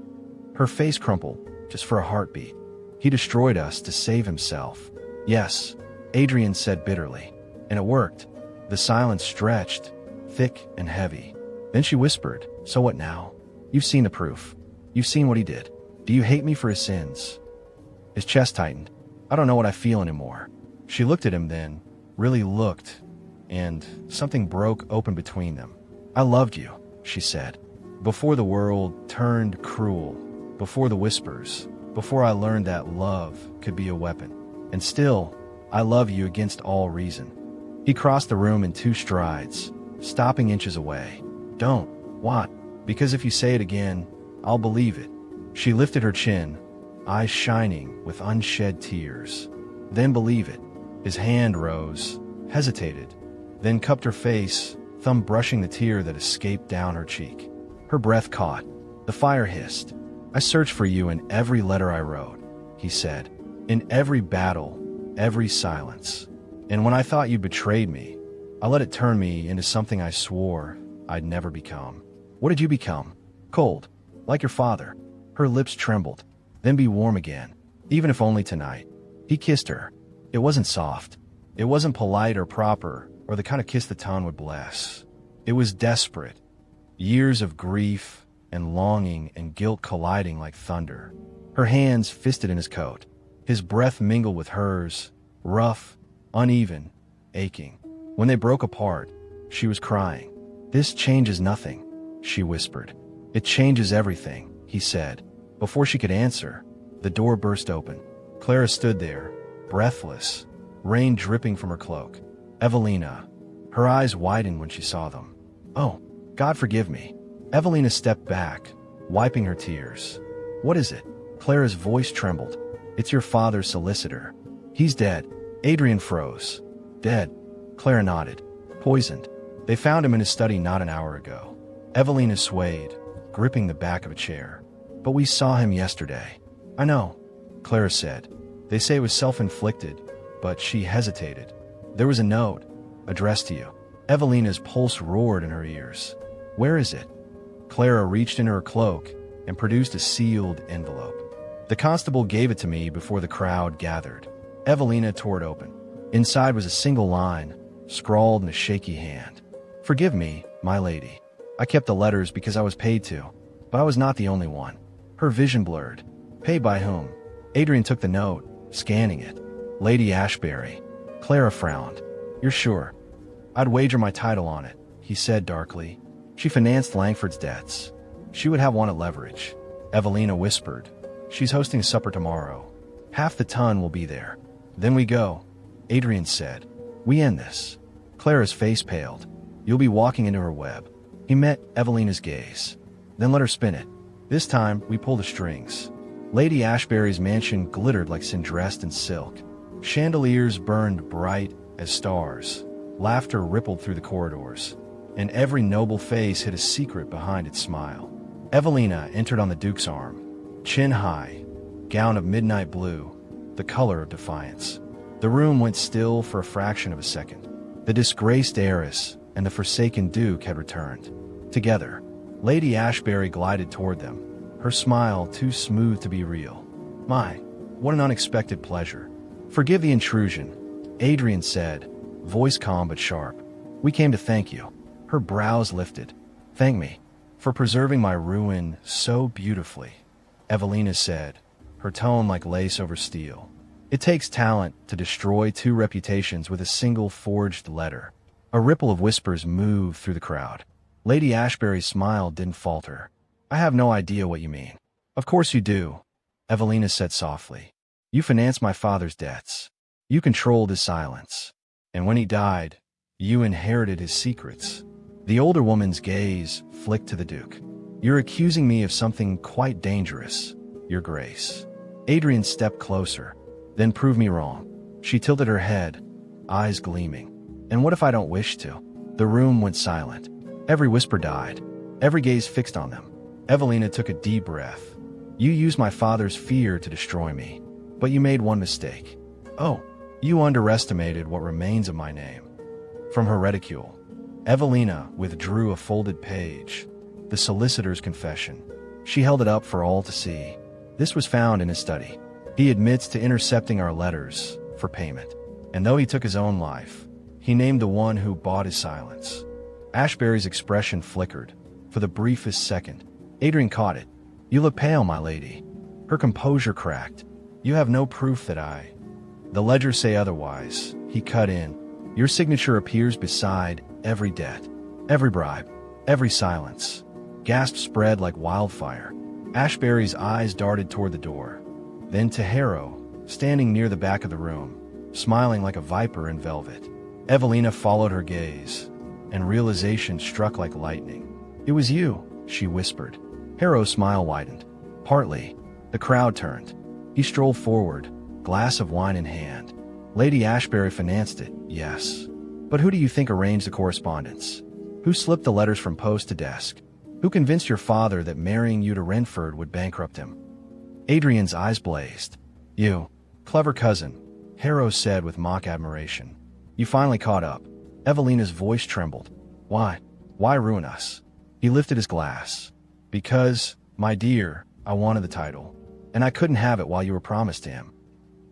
Her face crumpled, just for a heartbeat. He destroyed us to save himself. "Yes," Adrian said bitterly. "And it worked." The silence stretched, thick and heavy. Then she whispered, "So what now? You've seen the proof. You've seen what he did. Do you hate me for his sins?" His chest tightened. "I don't know what I feel anymore." She looked at him then, really looked, and something broke open between them. "I loved you," she said. "Before the world turned cruel, before the whispers, before I learned that love could be a weapon. And still, I love you against all reason." He crossed the room in 2 strides, stopping inches away. "Don't." "What?" "Because if you say it again, I'll believe it." She lifted her chin, eyes shining with unshed tears. "Then believe it." His hand rose, hesitated, then cupped her face, thumb brushing the tear that escaped down her cheek. Her breath caught. The fire hissed. "I searched for you in every letter I wrote," he said. "In every battle, every silence. And when I thought you betrayed me, I let it turn me into something I swore I'd never become." "What did you become?" "Cold, like your father." Her lips trembled. "Then be warm again, even if only tonight." He kissed her. It wasn't soft. It wasn't polite or proper, or the kind of kiss the tongue would bless. It was desperate. Years of grief and longing and guilt colliding like thunder. Her hands fisted in his coat. His breath mingled with hers, rough, uneven, aching. When they broke apart, she was crying. "This changes nothing," she whispered. "It changes everything," he said. Before she could answer, the door burst open. Clara stood there, breathless, rain dripping from her cloak. "Evelina." Her eyes widened when she saw them. "Oh, God forgive me." Evelina stepped back, wiping her tears. "What is it?" Clara's voice trembled. "It's your father's solicitor. He's dead." Adrian froze. "Dead?" Clara nodded. "Poisoned. They found him in his study not an hour ago." Evelina swayed, gripping the back of a chair. "But we saw him yesterday." "I know," Clara said. "They say it was self-inflicted," but she hesitated. "There was a note, addressed to you." Evelina's pulse roared in her ears. "Where is it?" Clara reached into her cloak and produced a sealed envelope. "The constable gave it to me before the crowd gathered." Evelina tore it open. Inside was a single line, scrawled in a shaky hand. "Forgive me, my lady. I kept the letters because I was paid to, but I was not the only one." Her vision blurred. "Paid by whom?" Adrian took the note, scanning it. "Lady Ashbury." Clara frowned. "You're sure?" "I'd wager my title on it," he said darkly. "She financed Langford's debts. She would have wanted leverage." Evelina whispered. "She's hosting a supper tomorrow. Half the ton will be there. Then we go." Adrian said. "We end this." Clara's face paled. "You'll be walking into her web." He met Evelina's gaze. "Then let her spin it. This time, we pull the strings." Lady Ashbury's mansion glittered like cinderest in silk. Chandeliers burned bright as stars. Laughter rippled through the corridors, and every noble face hid a secret behind its smile. Evelina entered on the Duke's arm, chin high, gown of midnight blue, the color of defiance. The room went still for a fraction of a second. The disgraced heiress and the forsaken Duke had returned. Together, Lady Ashbury glided toward them, her smile too smooth to be real. "My, what an unexpected pleasure." "Forgive the intrusion," Adrian said, voice calm but sharp. "We came to thank you." Her brows lifted. "Thank me for preserving my ruin so beautifully," Evelina said, her tone like lace over steel. "It takes talent to destroy 2 reputations with a single forged letter." A ripple of whispers moved through the crowd. Lady Ashbury's smile didn't falter. "I have no idea what you mean." "Of course you do," Evelina said softly. "You financed my father's debts. You controlled his silence. And when he died, you inherited his secrets." The older woman's gaze flicked to the Duke. You're accusing me of something quite dangerous, Your Grace. Adrian stepped closer. Then prove me wrong. She tilted her head, eyes gleaming. And what if I don't wish to? The room went silent. Every whisper died. Every gaze fixed on them. Evelina took a deep breath. You used my father's fear to destroy me. But you made one mistake. Oh, you underestimated what remains of my name. From her reticule, Evelina withdrew a folded page. The solicitor's confession. She held it up for all to see. This was found in his study. He admits to intercepting our letters for payment. And though he took his own life, he named the one who bought his silence. Ashbury's expression flickered. For the briefest second, Adrian caught it. You look pale, my lady. Her composure cracked. You have no proof that I... The ledgers say otherwise. He cut in. Your signature appears beside every debt, every bribe, every silence. Gasps spread like wildfire. Ashbury's eyes darted toward the door. Then to Harrow, standing near the back of the room, smiling like a viper in velvet. Evelina followed her gaze, and realization struck like lightning. It was you, she whispered. Harrow's smile widened. Partly. The crowd turned. He strolled forward, glass of wine in hand. Lady Ashbury financed it, yes. But who do you think arranged the correspondence? Who slipped the letters from post to desk? Who convinced your father that marrying you to Renford would bankrupt him? Adrian's eyes blazed. You, clever cousin, Harrow said with mock admiration. You finally caught up. Evelina's voice trembled. Why? Why ruin us? He lifted his glass. Because, my dear, I wanted the title. And I couldn't have it while you were promised to him.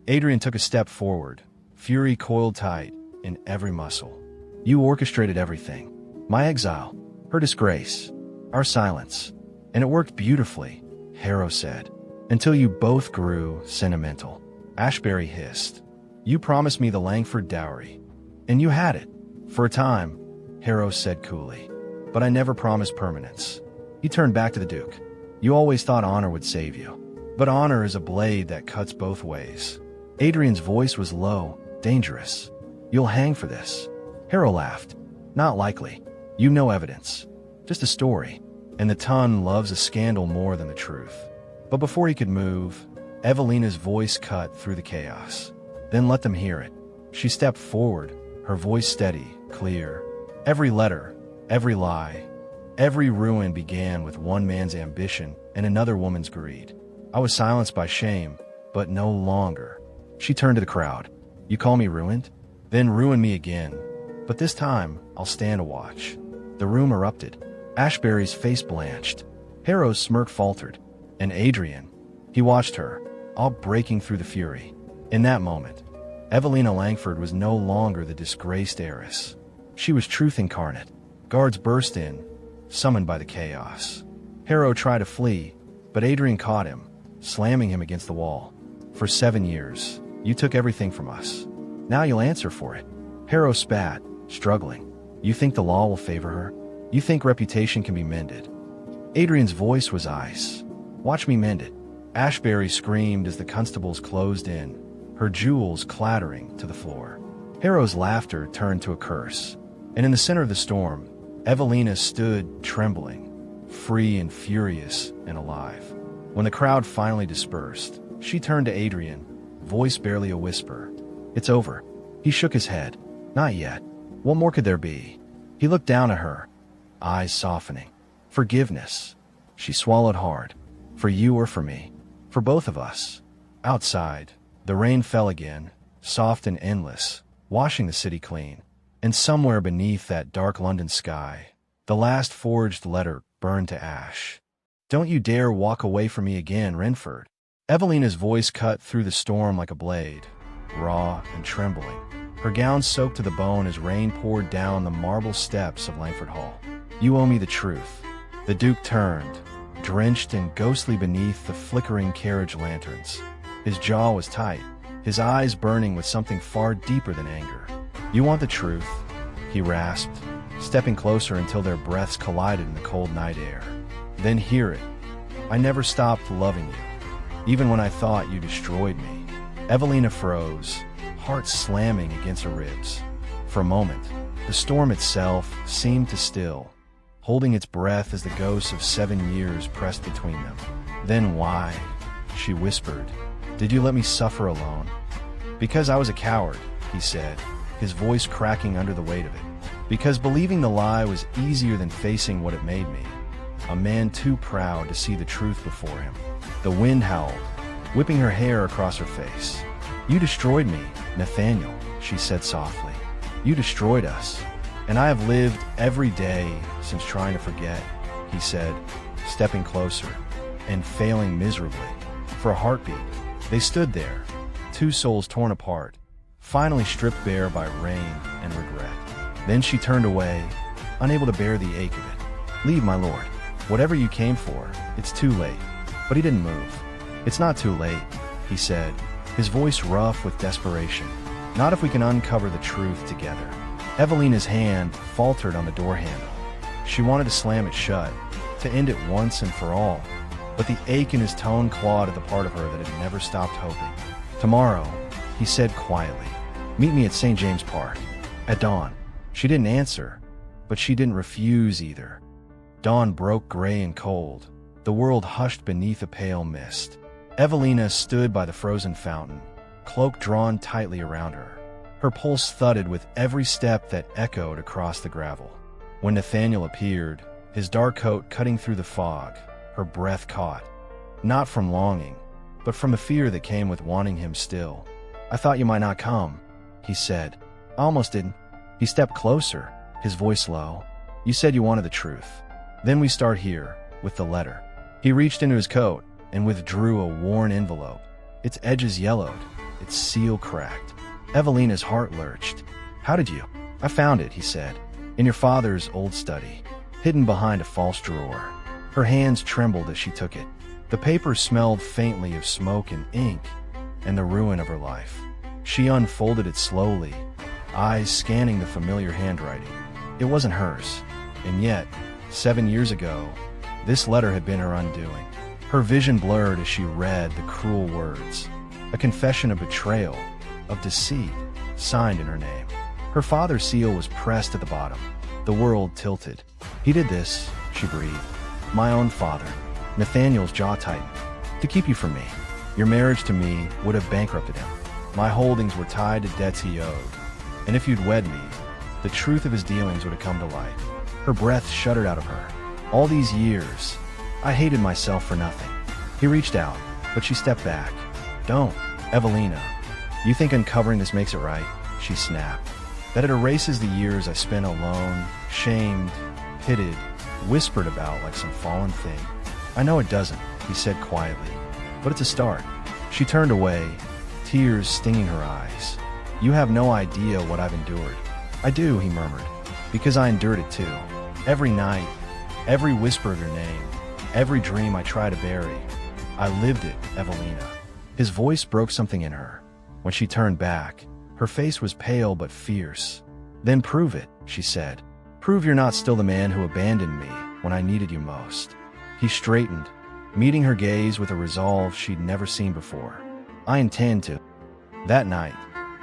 Adrian took a step forward, fury coiled tight in every muscle. You orchestrated everything. My exile, her disgrace, our silence. And it worked beautifully, Harrow said. Until you both grew sentimental. Ashbury hissed. You promised me the Langford dowry. And you had it. For a time, Harrow said coolly. But I never promised permanence. He turned back to the Duke. You always thought honor would save you. But honor is a blade that cuts both ways. Adrian's voice was low, dangerous. You'll hang for this. Harrow laughed. Not likely. You know evidence. Just a story. And the tongue loves a scandal more than the truth. But before he could move, Evelina's voice cut through the chaos. Then let them hear it. She stepped forward, her voice steady, clear. Every letter, every lie, every ruin began with one man's ambition and another woman's greed. I was silenced by shame, but no longer. She turned to the crowd. You call me ruined? Then ruin me again. But this time, I'll stand a watch. The room erupted. Ashbury's face blanched. Harrow's smirk faltered. And Adrian, he watched her, all breaking through the fury. In that moment, Evelina Langford was no longer the disgraced heiress. She was truth incarnate. Guards burst in, summoned by the chaos. Harrow tried to flee, but Adrian caught him, slamming him against the wall. For 7 years, you took everything from us. Now you'll answer for it. Harrow spat, struggling. You think the law will favor her? You think reputation can be mended? Adrian's voice was ice. Watch me mend it. Ashbury screamed as the constables closed in, her jewels clattering to the floor. Harrow's laughter turned to a curse, and in the center of the storm, Evelina stood trembling, free and furious and alive. When the crowd finally dispersed, she turned to Adrian, voice barely a whisper. It's over. He shook his head. Not yet. What more could there be? He looked down at her, eyes softening. Forgiveness. She swallowed hard. For you or for me. For both of us. Outside, the rain fell again, soft and endless, washing the city clean. And somewhere beneath that dark London sky, the last forged letter burned to ash. Don't you dare walk away from me again, Renford. Evelina's voice cut through the storm like a blade, raw and trembling. Her gown soaked to the bone as rain poured down the marble steps of Langford Hall. You owe me the truth. The Duke turned, drenched and ghostly beneath the flickering carriage lanterns. His jaw was tight, his eyes burning with something far deeper than anger. You want the truth? He rasped, stepping closer until their breaths collided in the cold night air. Then hear it. I never stopped loving you, even when I thought you destroyed me. Evelina froze, heart slamming against her ribs. For a moment, the storm itself seemed to still. holding its breath as the ghosts of 7 years pressed between them. "Then why?" she whispered. "Did you let me suffer alone?" "Because I was a coward," he said, his voice cracking under the weight of it. "Because believing the lie was easier than facing what it made me. A man too proud to see the truth before him." The wind howled, whipping her hair across her face. "You destroyed me, Nathaniel," she said softly. "You destroyed us. And I have lived every day since trying to forget," he said, stepping closer, and failing miserably. For a heartbeat, they stood there, two souls torn apart, finally stripped bare by rain and regret. Then she turned away, unable to bear the ache of it. "Leave, my lord. Whatever you came for, it's too late." But he didn't move. "It's not too late," he said, his voice rough with desperation. "Not if we can uncover the truth together." Evelina's hand faltered on the door handle. She wanted to slam it shut, to end it once and for all, but the ache in his tone clawed at the part of her that had never stopped hoping. "Tomorrow," he said quietly, "meet me at St. James Park. At dawn." She didn't answer, but she didn't refuse either. Dawn broke gray and cold. The world hushed beneath a pale mist. Evelina stood by the frozen fountain, cloak drawn tightly around her. Her pulse thudded with every step that echoed across the gravel. When Nathaniel appeared, his dark coat cutting through the fog, her breath caught. Not from longing, but from the fear that came with wanting him still. "I thought you might not come," he said. "I almost didn't." He stepped closer, his voice low. "You said you wanted the truth. Then we start here, with the letter." He reached into his coat and withdrew a worn envelope. Its edges yellowed, its seal cracked. Evelina's heart lurched. "How did you?" "I found it," he said, "in your father's old study, hidden behind a false drawer." Her hands trembled as she took it. The paper smelled faintly of smoke and ink, and the ruin of her life. She unfolded it slowly, eyes scanning the familiar handwriting. It wasn't hers, and yet, 7 years ago, this letter had been her undoing. Her vision blurred as she read the cruel words, a confession of betrayal, of deceit, signed in her name. Her father's seal was pressed at the bottom. The world tilted. "He did this," she breathed. "My own father." Nathaniel's jaw tightened. "To keep you from me. Your marriage to me would have bankrupted him. My holdings were tied to debts he owed. And if you'd wed me, the truth of his dealings would have come to light." Her breath shuddered out of her. "All these years, I hated myself for nothing." He reached out, but she stepped back. "Don't, Evelina. You think uncovering this makes it right?" she snapped. "That it erases the years I spent alone, shamed, pitted, whispered about like some fallen thing?" "I know it doesn't," he said quietly, "but it's a start." She turned away, tears stinging her eyes. "You have no idea what I've endured." "I do," he murmured, "because I endured it too. Every night, every whisper of your name, every dream I try to bury. I lived it, Evelina." His voice broke something in her. When she turned back, her face was pale but fierce. "Then prove it," she said. "Prove you're not still the man who abandoned me when I needed you most." He straightened, meeting her gaze with a resolve she'd never seen before. "I intend to." That night,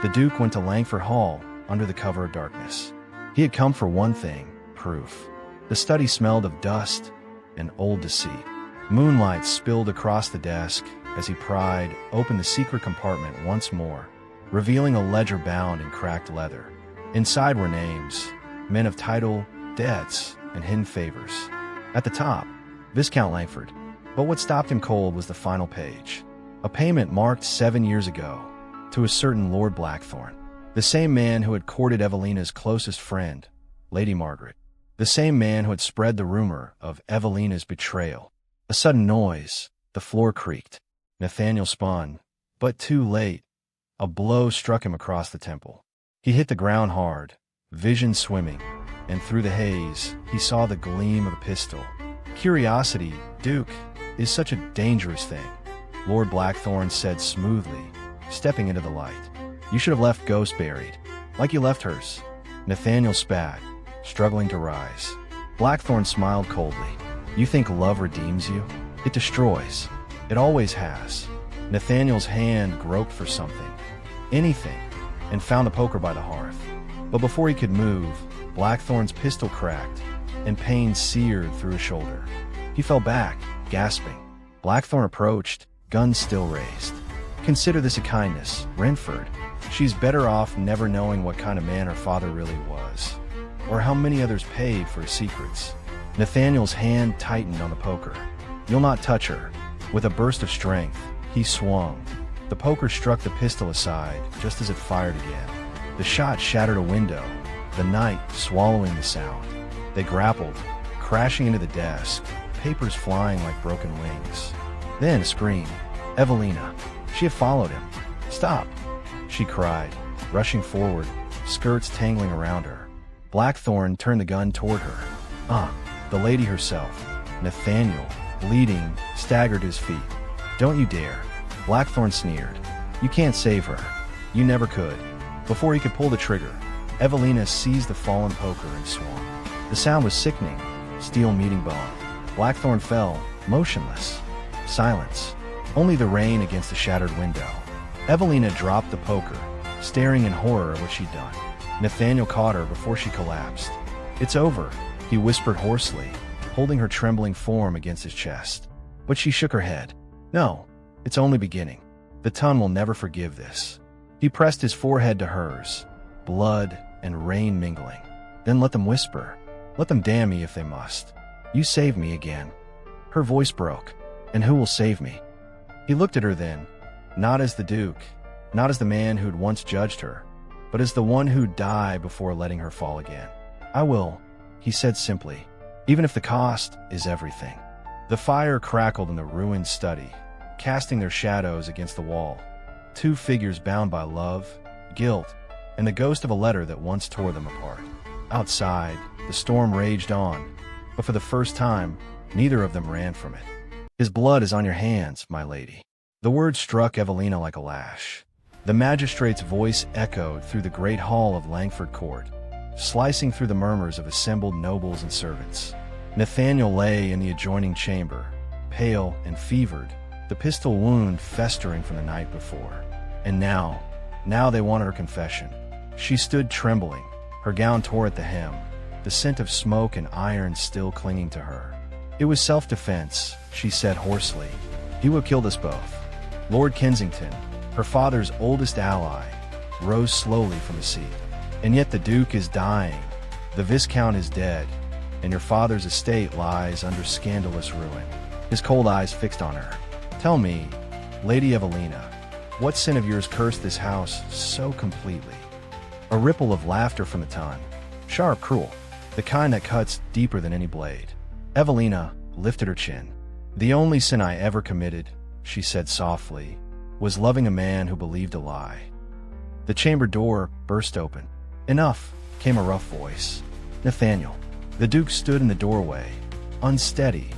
the Duke went to Langford Hall under the cover of darkness. He had come for one thing, proof. The study smelled of dust and old deceit. Moonlight spilled across the desk as he pried open the secret compartment once more, revealing a ledger bound in cracked leather. Inside were names, men of title, debts, and hidden favors. At the top, Viscount Langford. But what stopped him cold was the final page. A payment marked 7 years ago, to a certain Lord Blackthorne. The same man who had courted Evelina's closest friend, Lady Margaret. The same man who had spread the rumor of Evelina's betrayal. A sudden noise, the floor creaked. Nathaniel spun, but too late. A blow struck him across the temple. He hit the ground hard, vision swimming, and through the haze, he saw the gleam of a pistol. "Curiosity, Duke, is such a dangerous thing," Lord Blackthorne said smoothly, stepping into the light. "You should have left Ghost buried, like you left hers." Nathaniel spat, struggling to rise. Blackthorne smiled coldly. "You think love redeems you? It destroys. It always has." Nathaniel's hand groped for something, anything, and found the poker by the hearth. But before he could move, Blackthorne's pistol cracked, and pain seared through his shoulder. He fell back, gasping. Blackthorn approached, gun still raised. "Consider this a kindness, Renford. She's better off never knowing what kind of man her father really was, or how many others paid for his secrets." Nathaniel's hand tightened on the poker. "You'll not touch her." With a burst of strength, he swung. The poker struck the pistol aside just as it fired again. The shot shattered a window, the night swallowing the sound. They grappled, crashing into the desk, papers flying like broken wings. Then a scream. Evelina. She had followed him. "Stop!" she cried, rushing forward, skirts tangling around her. Blackthorn turned the gun toward her. The lady herself. Nathaniel, bleeding, staggered to his feet. "Don't you dare." Blackthorn sneered. "You can't save her. You never could." Before he could pull the trigger, Evelina seized the fallen poker and swung. The sound was sickening, steel meeting bone. Blackthorn fell, motionless. Silence. Only the rain against the shattered window. Evelina dropped the poker, staring in horror at what she'd done. Nathaniel caught her before she collapsed. "It's over," he whispered hoarsely, holding her trembling form against his chest. But she shook her head. "No, it's only beginning. The Ton will never forgive this." He pressed his forehead to hers, blood and rain mingling. "Then let them whisper. Let them damn me if they must. You saved me again." Her voice broke. "And who will save me?" He looked at her then, not as the Duke, not as the man who'd once judged her, but as the one who'd die before letting her fall again. "I will," he said simply, "even if the cost is everything." The fire crackled in the ruined study, casting their shadows against the wall. Two figures bound by love, guilt, and the ghost of a letter that once tore them apart. Outside, the storm raged on, but for the first time, neither of them ran from it. "His blood is on your hands, my lady." The word struck Evelina like a lash. The magistrate's voice echoed through the great hall of Langford Court, slicing through the murmurs of assembled nobles and servants. Nathaniel lay in the adjoining chamber, pale and fevered, the pistol wound festering from the night before. And now they wanted her confession. She stood trembling, her gown tore at the hem, the scent of smoke and iron still clinging to her. "It was self-defense," she said hoarsely. "He would have killed us both." Lord Kensington, her father's oldest ally, rose slowly from his seat. "And yet the Duke is dying, the Viscount is dead, and your father's estate lies under scandalous ruin." His cold eyes fixed on her. "Tell me, Lady Evelina, what sin of yours cursed this house so completely?" A ripple of laughter from the Ton. Sharp, cruel, the kind that cuts deeper than any blade. Evelina lifted her chin. "The only sin I ever committed," she said softly, "was loving a man who believed a lie." The chamber door burst open. "Enough," came a rough voice. "Nathaniel." The Duke stood in the doorway, unsteady,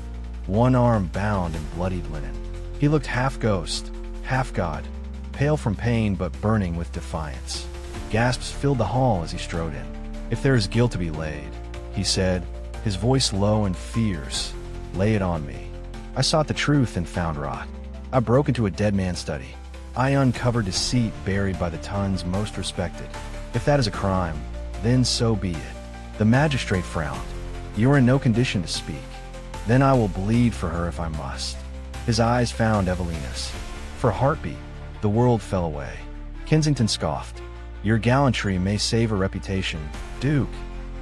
one arm bound in bloodied linen. He looked half ghost, half god, pale from pain but burning with defiance. Gasps filled the hall as he strode in. "If there is guilt to be laid," he said, his voice low and fierce, "lay it on me. I sought the truth and found rot. I broke into a dead man's study. I uncovered deceit buried by the Ton's most respected. If that is a crime, then so be it." The magistrate frowned. "You are in no condition to speak." "Then I will bleed for her if I must." His eyes found Evelina's. For a heartbeat, the world fell away. Kensington scoffed. "Your gallantry may save her reputation, Duke,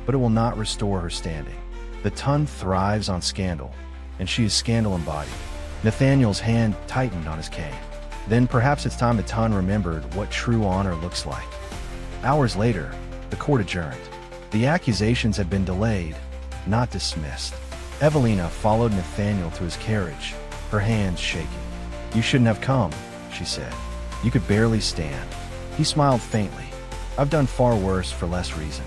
but it will not restore her standing. The Ton thrives on scandal, and she is scandal embodied." Nathaniel's hand tightened on his cane. "Then perhaps it's time the Ton remembered what true honor looks like." Hours later, the court adjourned. The accusations had been delayed, not dismissed. Evelina followed Nathaniel to his carriage, her hands shaking. "You shouldn't have come," she said. "You could barely stand." He smiled faintly. "I've done far worse for less reason."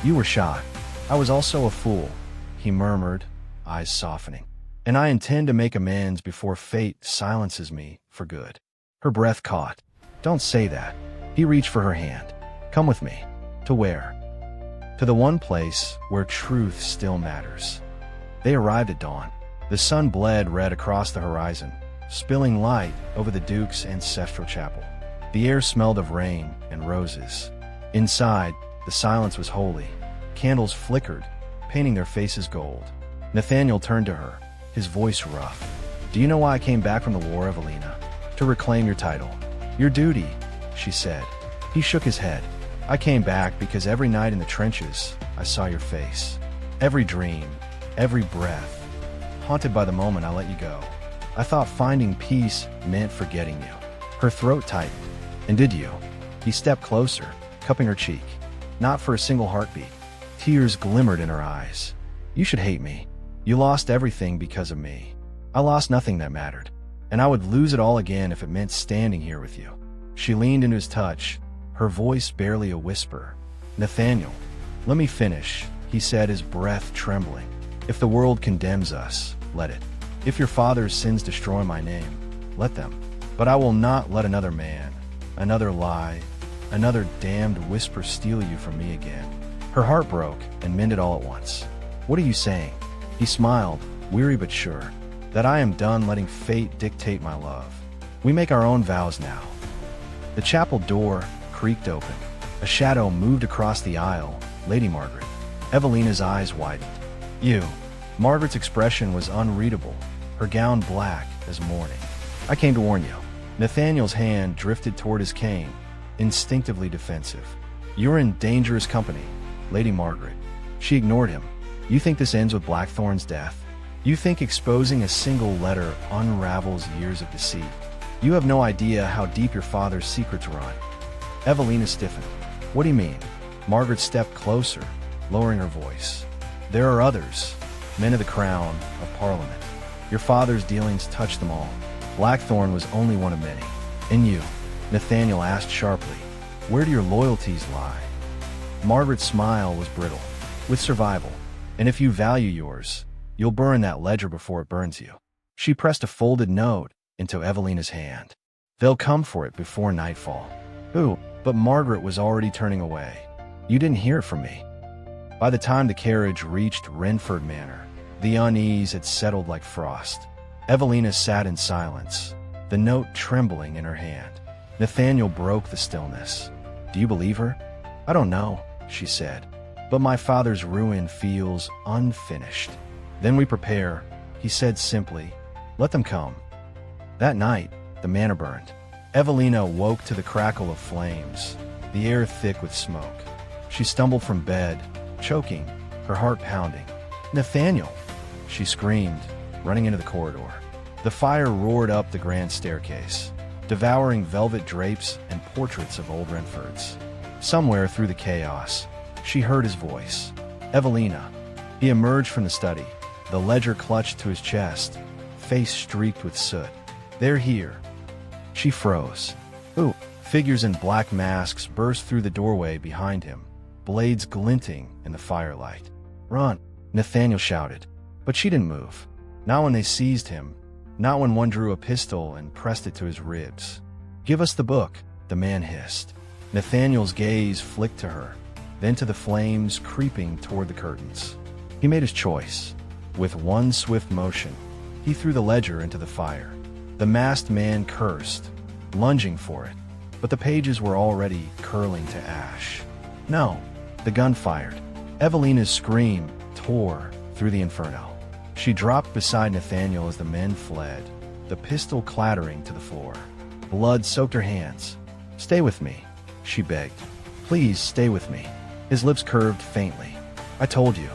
"You were shot. I was also a fool," he murmured, eyes softening. "And I intend to make amends before fate silences me for good." Her breath caught. "Don't say that." He reached for her hand. "Come with me." "To where?" "To the one place where truth still matters." They arrived at dawn. The sun bled red across the horizon, spilling light over the Duke's ancestral chapel. The air smelled of rain and roses. Inside, the silence was holy. Candles flickered, painting their faces gold. Nathaniel turned to her, his voice rough. "Do you know why I came back from the war, Evelina? To reclaim your title. Your duty," she said. He shook his head. "I came back because every night in the trenches, I saw your face. Every dream, every breath, haunted by the moment I let you go. I thought finding peace meant forgetting you." Her throat tightened. "And did you?" He stepped closer, cupping her cheek. Not for a single heartbeat. Tears glimmered in her eyes. "You should hate me. You lost everything because of me. I lost nothing that mattered. And I would lose it all again if it meant standing here with you." She leaned into his touch, her voice barely a whisper. "Nathaniel, let me finish," he said, his breath trembling. "If the world condemns us, let it. If your father's sins destroy my name, let them. But I will not let another man, another lie, another damned whisper steal you from me again." Her heart broke and mended all at once. "What are you saying?" He smiled, weary but sure. "That I am done letting fate dictate my love. We make our own vows now." The chapel door creaked open. A shadow moved across the aisle. Lady Margaret. Evelina's eyes widened. "You." Margaret's expression was unreadable, her gown black as mourning. "I came to warn you." Nathaniel's hand drifted toward his cane, instinctively defensive. "You're in dangerous company, Lady Margaret." She ignored him. "You think this ends with Blackthorn's death? You think exposing a single letter unravels years of deceit? You have no idea how deep your father's secrets run." Evelina stiffened. "What do you mean?" Margaret stepped closer, lowering her voice. "There are others, men of the crown, of Parliament. Your father's dealings touch them all. Blackthorn was only one of many. And you?" Nathaniel asked sharply. "Where do your loyalties lie?" Margaret's smile was brittle. "With survival. And if you value yours, you'll burn that ledger before it burns you." She pressed a folded note into Evelina's hand. "They'll come for it before nightfall." "Who?" But Margaret was already turning away. "You didn't hear from me." By the time the carriage reached Renford Manor, the unease had settled like frost. Evelina sat in silence, the note trembling in her hand. Nathaniel broke the stillness. "Do you believe her?" "I don't know," she said. "But my father's ruin feels unfinished." "Then we prepare," he said simply. "Let them come." That night, the manor burned. Evelina woke to the crackle of flames, the air thick with smoke. She stumbled from bed, choking, her heart pounding. "Nathaniel!" she screamed, running into the corridor. The fire roared up the grand staircase, devouring velvet drapes and portraits of old Renfords. Somewhere through the chaos, she heard his voice. "Evelina." He emerged from the study, the ledger clutched to his chest, face streaked with soot. "They're here." She froze. "Who?" Figures in black masks burst through the doorway behind him, blades glinting in the firelight. "Run!" Nathaniel shouted. But she didn't move. Not when they seized him, not when one drew a pistol and pressed it to his ribs. "Give us the book," the man hissed. Nathaniel's gaze flicked to her, then to the flames creeping toward the curtains. He made his choice. With one swift motion, he threw the ledger into the fire. The masked man cursed, lunging for it, but the pages were already curling to ash. "No!" The gun fired. Evelina's scream tore through the inferno. She dropped beside Nathaniel as the men fled, the pistol clattering to the floor. Blood soaked her hands. "Stay with me," she begged. "Please stay with me." His lips curved faintly. "I told you,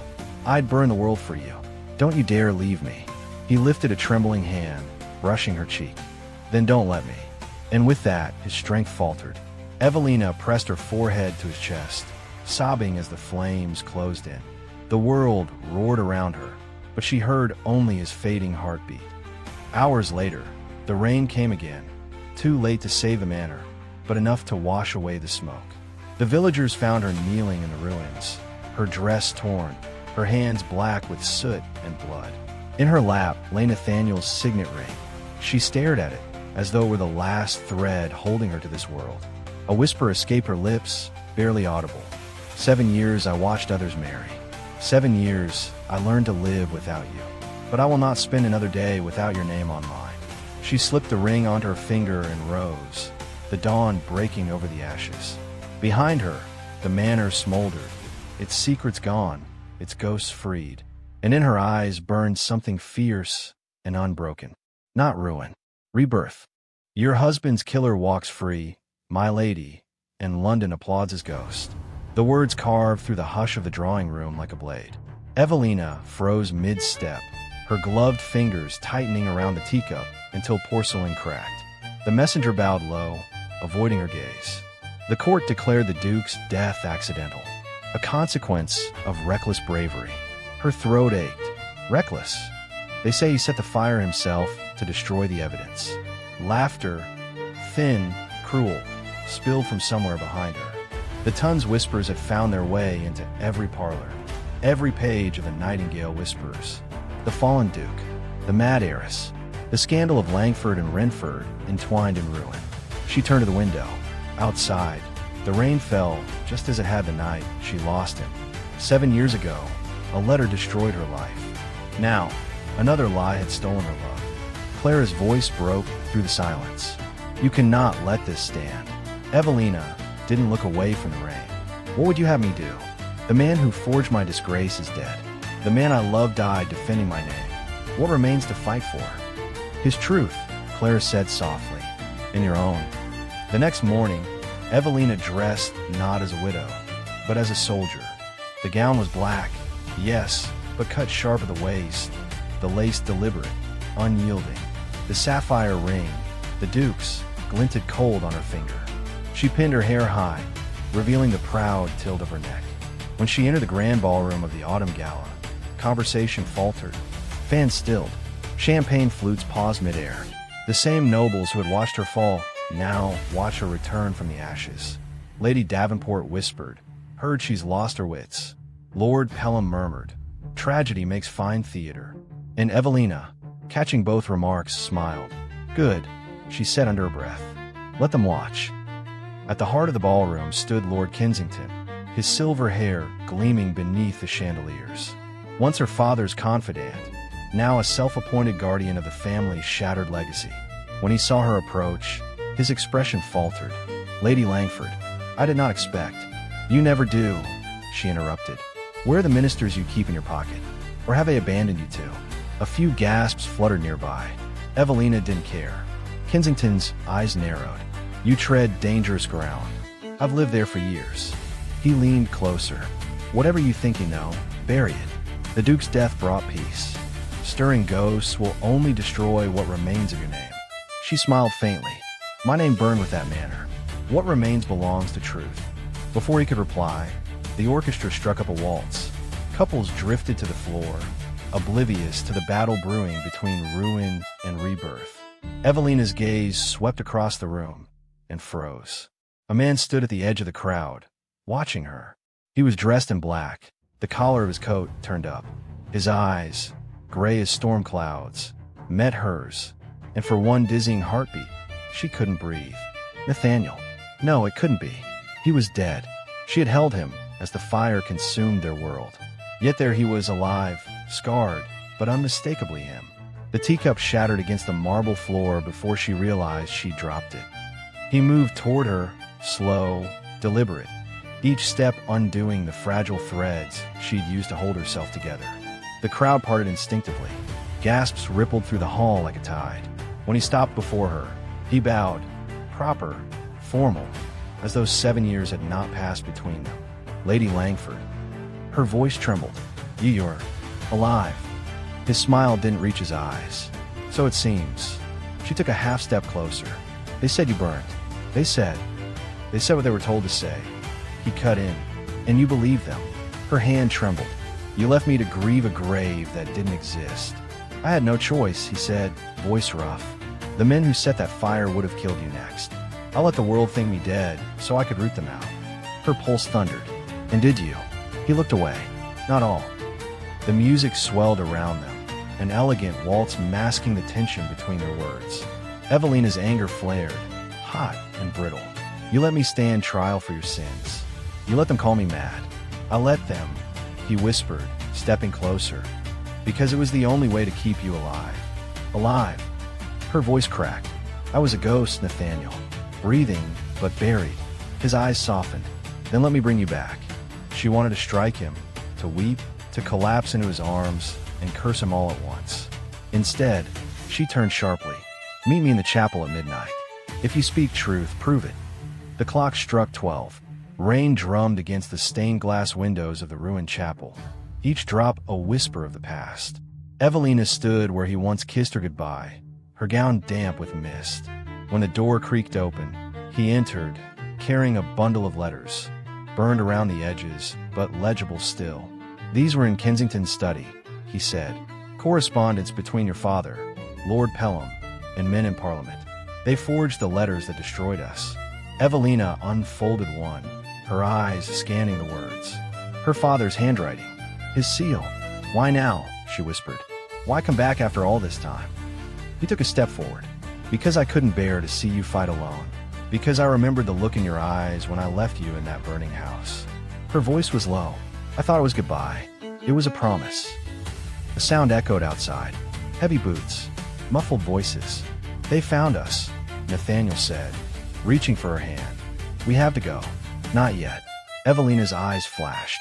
I'd burn the world for you. Don't you dare leave me." He lifted a trembling hand, brushing her cheek. "Then don't let me." And with that, his strength faltered. Evelina pressed her forehead to his chest, sobbing as the flames closed in. The world roared around her, but she heard only his fading heartbeat. Hours later, the rain came again, too late to save the manor, but enough to wash away the smoke. The villagers found her kneeling in the ruins, her dress torn, her hands black with soot and blood. In her lap lay Nathaniel's signet ring. She stared at it, as though it were the last thread holding her to this world. A whisper escaped her lips, barely audible. 7 years I watched others marry. 7 years I learned to live without you. But I will not spend another day without your name on mine. She slipped the ring onto her finger and rose, the dawn breaking over the ashes. Behind her, the manor smoldered, its secrets gone, its ghosts freed, and in her eyes burned something fierce and unbroken. Not ruin, rebirth. Your husband's killer walks free, my lady, and London applauds his ghost. The words carved through the hush of the drawing room like a blade. Evelina froze mid-step, her gloved fingers tightening around the teacup until porcelain cracked. The messenger bowed low, avoiding her gaze. The court declared the Duke's death accidental, a consequence of reckless bravery. Her throat ached. Reckless. They say he set the fire himself to destroy the evidence. Laughter, thin, cruel, spilled from somewhere behind her. The Tun's whispers had found their way into every parlor. Every page of the Nightingale Whispers. The fallen Duke, the mad heiress, the scandal of Langford and Renford entwined in ruin. She turned to the window. Outside, the rain fell just as it had the night she lost him. 7 years ago, a letter destroyed her life. Now, another lie had stolen her love. Clara's voice broke through the silence. You cannot let this stand. Evelina didn't look away from the rain. What would you have me do? The man who forged my disgrace is dead. The man I loved died defending my name. What remains to fight for? His truth, Clara said softly. In your own. The next morning, Evelina dressed not as a widow, but as a soldier. The gown was black, yes, but cut sharp at the waist, the lace deliberate, unyielding. The sapphire ring, the Duke's, glinted cold on her finger. She pinned her hair high, revealing the proud tilt of her neck. When she entered the grand ballroom of the autumn gala, conversation faltered, fans stilled, champagne flutes paused midair. The same nobles who had watched her fall now watch her return from the ashes. Lady Davenport whispered, heard she's lost her wits. Lord Pelham murmured, tragedy makes fine theater. And Evelina, catching both remarks, smiled. Good, she said under her breath. Let them watch. At the heart of the ballroom stood Lord Kensington, his silver hair gleaming beneath the chandeliers. Once her father's confidant, now a self-appointed guardian of the family's shattered legacy. When he saw her approach, his expression faltered. Lady Langford, I did not expect. You never do, she interrupted. Where are the ministers you keep in your pocket? Or have they abandoned you too? A few gasps fluttered nearby. Evelina didn't care. Kensington's eyes narrowed. You tread dangerous ground. I've lived there for years. He leaned closer. Whatever you think you know, bury it. The Duke's death brought peace. Stirring ghosts will only destroy what remains of your name. She smiled faintly. My name burned with that manner. What remains belongs to truth. Before he could reply, the orchestra struck up a waltz. Couples drifted to the floor, oblivious to the battle brewing between ruin and rebirth. Evelina's gaze swept across the room and froze. A man stood at the edge of the crowd, watching her. He was dressed in black, the collar of his coat turned up. His eyes, gray as storm clouds, met hers, and for one dizzying heartbeat, she couldn't breathe. Nathaniel. No, it couldn't be. He was dead. She had held him as the fire consumed their world. Yet there he was, alive, scarred, but unmistakably him. The teacup shattered against the marble floor before she realized she'd dropped it. He moved toward her, slow, deliberate, each step undoing the fragile threads she'd used to hold herself together. The crowd parted instinctively. Gasps rippled through the hall like a tide. When he stopped before her, he bowed, proper, formal, as though 7 years had not passed between them. Lady Langford. Her voice trembled. You're alive. His smile didn't reach his eyes. So it seems. She took a half-step closer. They said you burned. They said what they were told to say. He cut in. And you believed them. Her hand trembled. You left me to grieve a grave that didn't exist. I had no choice, he said, voice rough. The men who set that fire would have killed you next. I'll let the world think me dead, so I could root them out. Her pulse thundered. And did you? He looked away. Not all. The music swelled around them, an elegant waltz masking the tension between their words. Evelina's anger flared, hot and brittle. You let me stand trial for your sins. You let them call me mad. I let them, he whispered, stepping closer, because it was the only way to keep you alive. Alive. Her voice cracked. I was a ghost, Nathaniel. Breathing, but buried. His eyes softened. Then let me bring you back. She wanted to strike him, to weep, to collapse into his arms and curse him all at once. Instead, she turned sharply. "Meet me in the chapel at midnight. If you speak truth, prove it." The clock struck 12. Rain drummed against the stained glass windows of the ruined chapel, each drop a whisper of the past. Evelina stood where he once kissed her goodbye, her gown damp with mist. When the door creaked open, he entered, carrying a bundle of letters, burned around the edges, but legible still. "These were in Kensington's study," he said. "Correspondence between your father, Lord Pelham, and men in Parliament. They forged the letters that destroyed us." Evelina unfolded one, her eyes scanning the words. Her father's handwriting. His seal. "Why now?" she whispered. "Why come back after all this time?" He took a step forward. "Because I couldn't bear to see you fight alone. Because I remembered the look in your eyes when I left you in that burning house." Her voice was low. "I thought it was goodbye. It was a promise." The sound echoed outside. Heavy boots. Muffled voices. "They found us," Nathaniel said, reaching for her hand. "We have to go." "Not yet." Evelina's eyes flashed.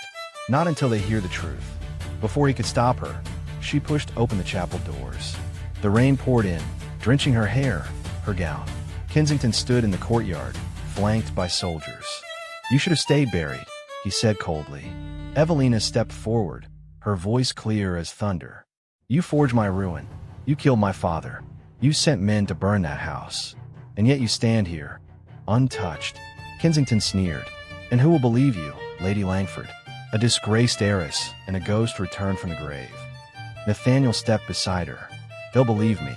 "Not until they hear the truth." Before he could stop her, she pushed open the chapel doors. The rain poured in, drenching her hair, her gown. Kensington stood in the courtyard, flanked by soldiers. "You should have stayed buried," he said coldly. Evelina stepped forward, her voice clear as thunder. "You forged my ruin. You killed my father. You sent men to burn that house. And yet you stand here, untouched." Kensington sneered. "And who will believe you, Lady Langford? A disgraced heiress and a ghost returned from the grave." Nathaniel stepped beside her. "They'll believe me."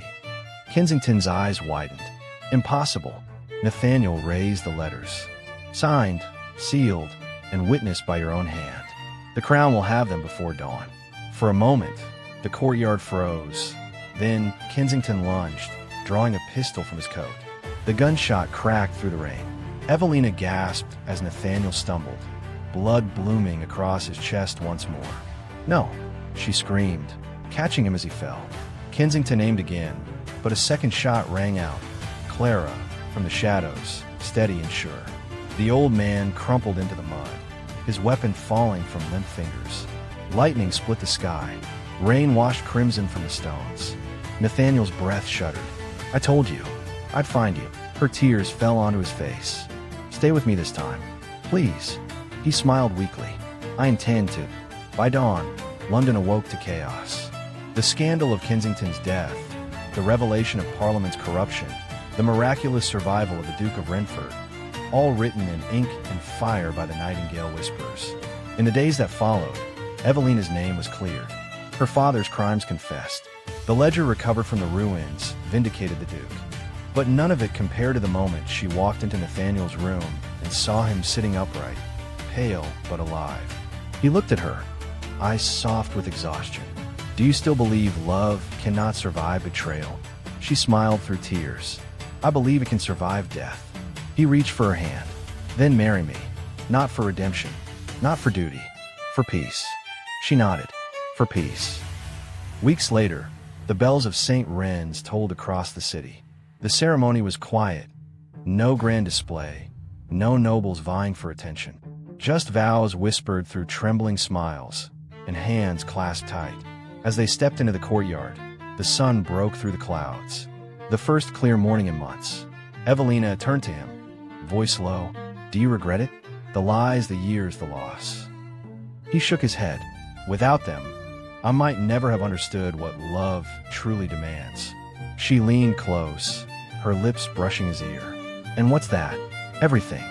Kensington's eyes widened. "Impossible." Nathaniel raised the letters. "Signed, sealed, and witnessed by your own hand. The crown will have them before dawn." For a moment, the courtyard froze. Then Kensington lunged, drawing a pistol from his coat. The gunshot cracked through the rain. Evelina gasped as Nathaniel stumbled, blood blooming across his chest once more. "No!" she screamed, catching him as he fell. Kensington aimed again, but a second shot rang out. Clara, from the shadows, steady and sure. The old man crumpled into the mud, his weapon falling from limp fingers. Lightning split the sky. Rain washed crimson from the stones. Nathaniel's breath shuddered. "I told you. I'd find you." Her tears fell onto his face. "Stay with me this time. Please." He smiled weakly. "I intend to." By dawn, London awoke to chaos. The scandal of Kensington's death, the revelation of Parliament's corruption, the miraculous survival of the Duke of Renfrew, all written in ink and fire by the Nightingale Whisperers. In the days that followed, Evelina's name was cleared. Her father's crimes confessed. The ledger recovered from the ruins vindicated the Duke. But none of it compared to the moment she walked into Nathaniel's room and saw him sitting upright, pale but alive. He looked at her, eyes soft with exhaustion. "Do you still believe love cannot survive betrayal?" She smiled through tears. "I believe it can survive death." He reached for her hand. "Then marry me. Not for redemption. Not for duty. For peace." She nodded. "For peace." Weeks later, the bells of St. Ren's tolled across the city. The ceremony was quiet. No grand display. No nobles vying for attention. Just vows whispered through trembling smiles and hands clasped tight. As they stepped into the courtyard, the sun broke through the clouds. The first clear morning in months. Evelina turned to him, voice low. "Do you regret it? The lies, the years, the loss." He shook his head. "Without them, I might never have understood what love truly demands." She leaned close, her lips brushing his ear. "And what's that?" "Everything."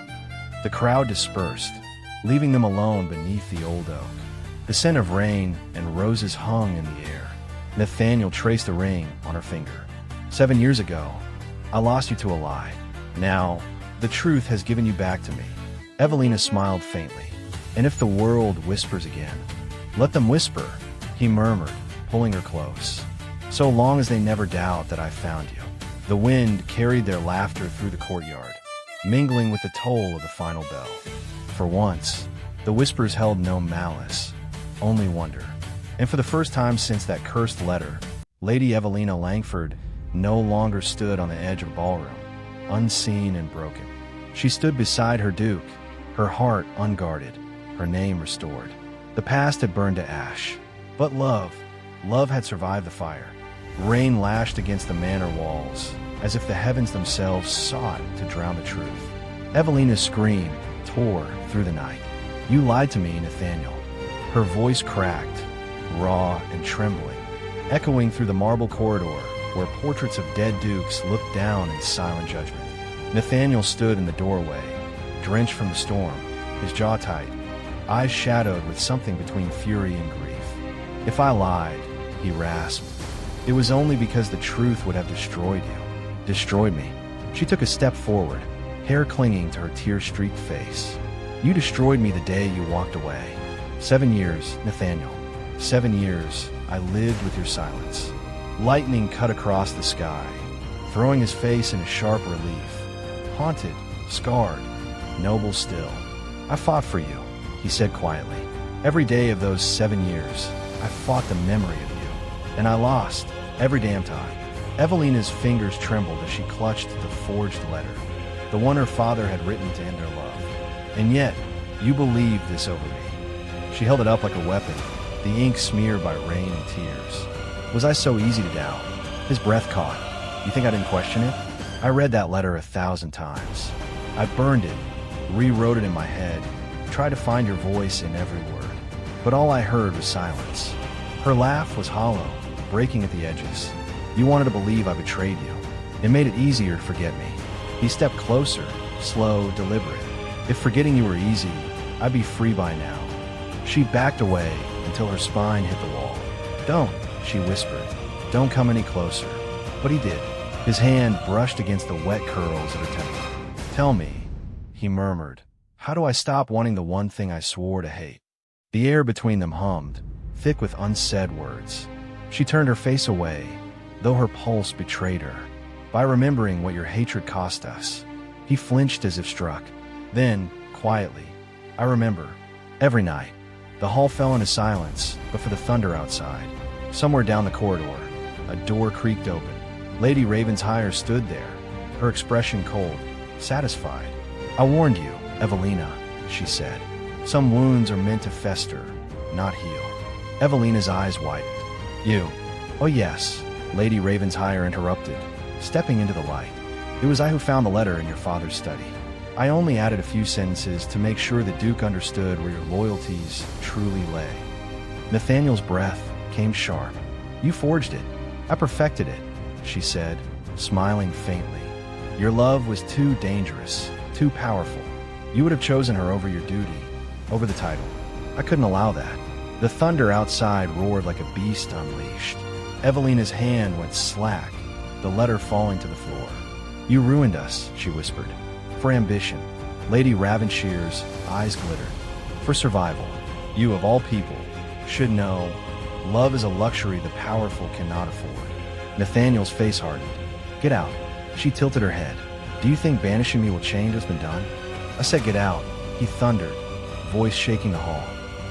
The crowd dispersed, leaving them alone beneath the old oak. The scent of rain and roses hung in the air. Nathaniel traced a ring on her finger. 7 years ago, I lost you to a lie. Now, the truth has given you back to me." Evelina smiled faintly. "And if the world whispers again, let them whisper," he murmured, pulling her close. "So long as they never doubt that I found you." The wind carried their laughter through the courtyard, mingling with the toll of the final bell. For once, the whispers held no malice, only wonder. And for the first time since that cursed letter, Lady Evelina Langford no longer stood on the edge of a ballroom, unseen and broken. She stood beside her Duke, her heart unguarded, her name restored. The past had burned to ash, But love had survived the fire. Rain lashed against the manor walls, as if the heavens themselves sought to drown the truth. Evelina's scream tore through the night. "You lied to me, Nathaniel." Her voice cracked, raw and trembling, echoing through the marble corridor where portraits of dead dukes looked down in silent judgment. Nathaniel stood in the doorway, drenched from the storm, his jaw tight, eyes shadowed with something between fury and grief. "If I lied," he rasped, "it was only because the truth would have destroyed you. Destroyed me." She took a step forward, hair clinging to her tear-streaked face. "You destroyed me the day you walked away. 7 years, Nathaniel. 7 years I lived with your silence." Lightning cut across the sky, throwing his face into sharp relief. Haunted, scarred, noble still. "I fought for you," he said quietly. "Every day of those 7 years, I fought the memory of you. And I lost, every damn time." Evelina's fingers trembled as she clutched the forged letter, the one her father had written to end their love. "And yet, you believed this over me." She held it up like a weapon, the ink smeared by rain and tears. "Was I so easy to doubt?" His breath caught. "You think I didn't question it? I read that letter 1,000 times. I burned it, rewrote it in my head, tried to find your voice in every word. But all I heard was silence." Her laugh was hollow, breaking at the edges. "You wanted to believe I betrayed you. It made it easier to forget me." He stepped closer, slow, deliberate. "If forgetting you were easy, I'd be free by now." She backed away until her spine hit the wall. "Don't," she whispered. "Don't come any closer." But he did. His hand brushed against the wet curls of her temple. "Tell me," he murmured, "how do I stop wanting the one thing I swore to hate?" The air between them hummed, thick with unsaid words. She turned her face away, though her pulse betrayed her. "By remembering what your hatred cost us." He flinched as if struck. Then, quietly, "I remember. Every night." The hall fell into silence, but for the thunder outside. Somewhere down the corridor, a door creaked open. Lady Ravenshire's stood there, her expression cold, satisfied. "I warned you, Evelina," she said. "Some wounds are meant to fester, not heal." Evelina's eyes widened. "You?" "Oh yes," Lady Ravensshire interrupted, stepping into the light. "It was I who found the letter in your father's study. I only added a few sentences to make sure the Duke understood where your loyalties truly lay." Nathaniel's breath came sharp. "You forged it. I perfected it," she said, smiling faintly. "Your love was too dangerous, too powerful. You would have chosen her over your duty, over the title. I couldn't allow that." The thunder outside roared like a beast unleashed. Evelina's hand went slack, the letter falling to the floor. "You ruined us," she whispered. "For ambition." Lady Ravenshire's eyes glittered. "For survival. You, of all people, should know love is a luxury the powerful cannot afford." Nathaniel's face hardened. "Get out." She tilted her head. "Do you think banishing me will change what's been done?" "I said get out," he thundered, voice shaking the hall.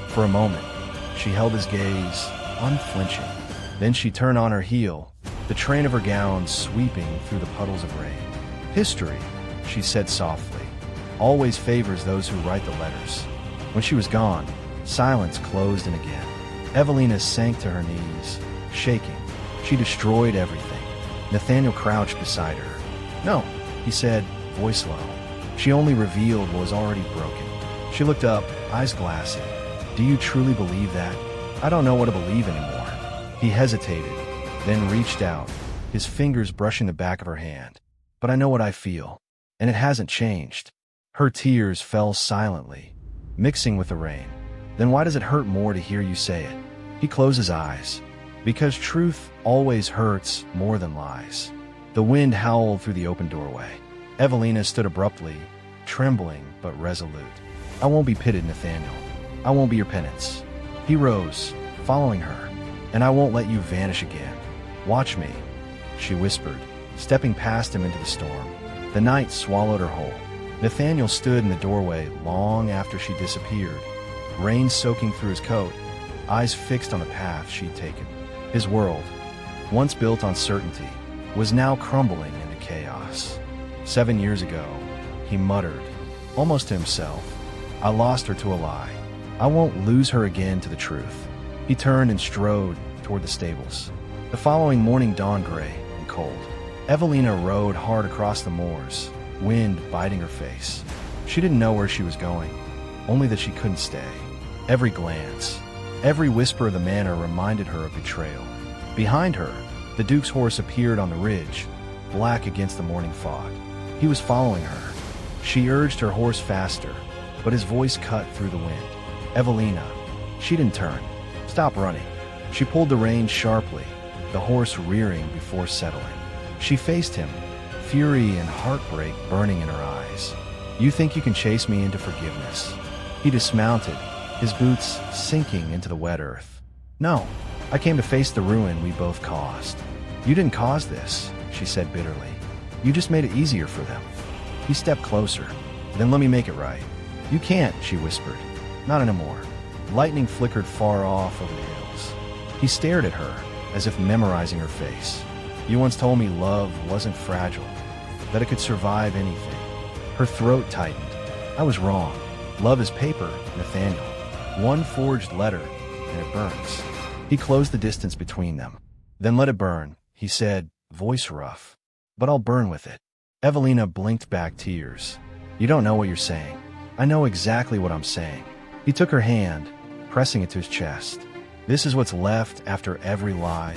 For a moment, she held his gaze, unflinching. Then she turned on her heel, the train of her gown sweeping through the puddles of rain. "History," she said softly, "always favors those who write the letters." When she was gone, silence closed in again. Evelina sank to her knees, shaking. She destroyed everything. Nathaniel crouched beside her. "No," he said, voice low. "She only revealed what was already broken." She looked up, eyes glassy. "Do you truly believe that?" "I don't know what to believe anymore." He hesitated, then reached out, his fingers brushing the back of her hand. "But I know what I feel, and it hasn't changed." Her tears fell silently, mixing with the rain. "Then why does it hurt more to hear you say it?" He closed his eyes. "Because truth always hurts more than lies." The wind howled through the open doorway. Evelina stood abruptly, trembling but resolute. "I won't be pitted, Nathaniel. I won't be your penance." He rose, following her. "And I won't let you vanish again. Watch me," she whispered, stepping past him into the storm. The night swallowed her whole. Nathaniel stood in the doorway long after she disappeared, rain soaking through his coat, eyes fixed on the path she'd taken. His world, once built on certainty, was now crumbling into chaos. 7 years ago, he muttered, almost to himself, "I lost her to a lie. I won't lose her again to the truth." He turned and strode toward the stables. The following morning dawned gray and cold. Evelina rode hard across the moors, wind biting her face. She didn't know where she was going, only that she couldn't stay. Every glance, every whisper of the manor reminded her of betrayal. Behind her, the Duke's horse appeared on the ridge, black against the morning fog. He was following her. She urged her horse faster, but his voice cut through the wind. Evelina. She didn't turn. Stop running. She pulled the reins sharply, the horse rearing before settling. She faced him, fury and heartbreak burning in her eyes. You think you can chase me into forgiveness? He dismounted, his boots sinking into the wet earth. No, I came to face the ruin we both caused. You didn't cause this, she said bitterly. You just made it easier for them. He stepped closer. Then let me make it right. You can't, she whispered. Not anymore. Lightning flickered far off over the hills. He stared at her, as if memorizing her face. You once told me love wasn't fragile, that it could survive anything. Her throat tightened. I was wrong. Love is paper, Nathaniel. One forged letter, and it burns. He closed the distance between them. Then let it burn, he said, voice rough. But I'll burn with it. Evelina blinked back tears. You don't know what you're saying. I know exactly what I'm saying. He took her hand, pressing it to his chest. This is what's left after every lie,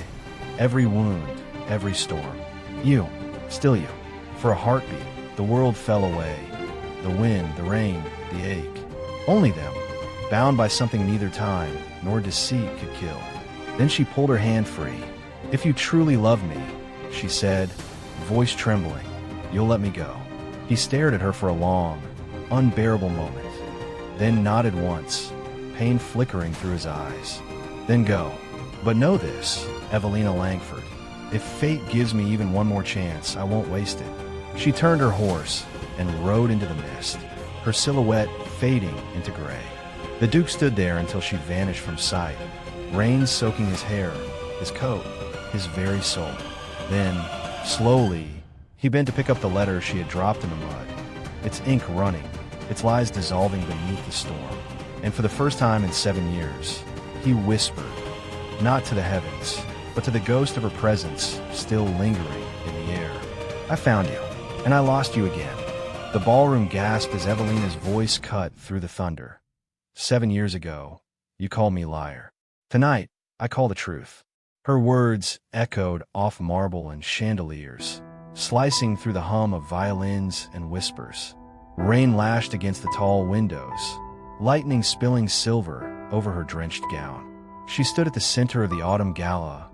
every wound, every storm. You, still you. For a heartbeat, the world fell away. The wind, the rain, the ache. Only them, bound by something neither time nor deceit could kill. Then she pulled her hand free. If you truly love me, she said, voice trembling, you'll let me go. He stared at her for a long, unbearable moment, then nodded once, pain flickering through his eyes. Then go. But know this, Evelina Langford, if fate gives me even one more chance, I won't waste it. She turned her horse and rode into the mist, her silhouette fading into gray. The Duke stood there until she vanished from sight, rain soaking his hair, his coat, his very soul. Then, slowly, he bent to pick up the letter she had dropped in the mud, its ink running, its lies dissolving beneath the storm. And for the first time in 7 years, he whispered, not to the heavens, but to the ghost of her presence still lingering in the air. I found you, and I lost you again. The ballroom gasped as Evelina's voice cut through the thunder. 7 years ago, you called me liar. Tonight, I call the truth. Her words echoed off marble and chandeliers, slicing through the hum of violins and whispers. Rain lashed against the tall windows, lightning spilling silver over her drenched gown. She stood at the center of the autumn gala,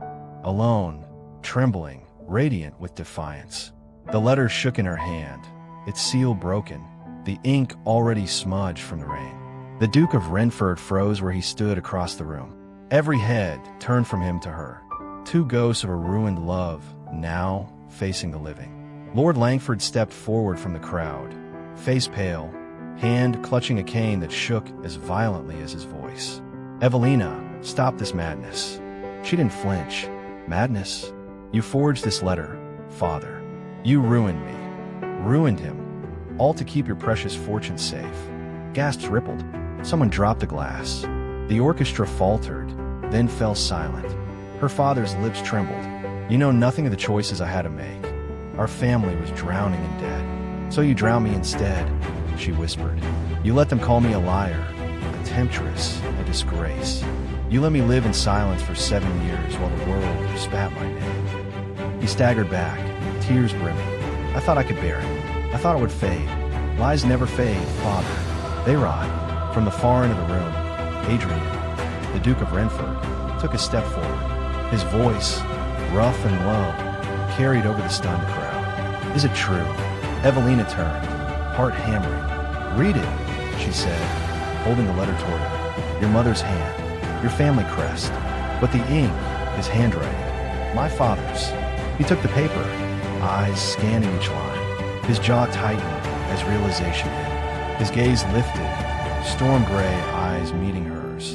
alone, trembling, radiant with defiance. The letter shook in her hand, its seal broken, the ink already smudged from the rain. The Duke of Renford froze where he stood across the room. Every head turned from him to her. Two ghosts of a ruined love, now facing the living. Lord Langford stepped forward from the crowd, face pale, hand clutching a cane that shook as violently as his voice. Evelina, stop this madness. She didn't flinch. Madness? You forged this letter, father. You ruined me. Ruined him. All to keep your precious fortune safe. Gasps rippled. Someone dropped a glass. The orchestra faltered, then fell silent. Her father's lips trembled. You know nothing of the choices I had to make. Our family was drowning in debt. So you drowned me instead, she whispered. You let them call me a liar, a temptress, a disgrace. You let me live in silence for 7 years while the world spat my name. He staggered back, tears brimming. I thought I could bear it. I thought it would fade. Lies never fade, father. They rot. From the far end of the room, Adrian, the Duke of Renford, took a step forward. His voice, rough and low, carried over the stunned crowd. Is it true? Evelina turned, heart hammering. Read it, she said, holding the letter toward her. Your mother's hand, your family crest, but the ink is handwriting. My father's. He took the paper, eyes scanning each line. His jaw tightened as realization hit. His gaze lifted, storm gray eyes meeting hers.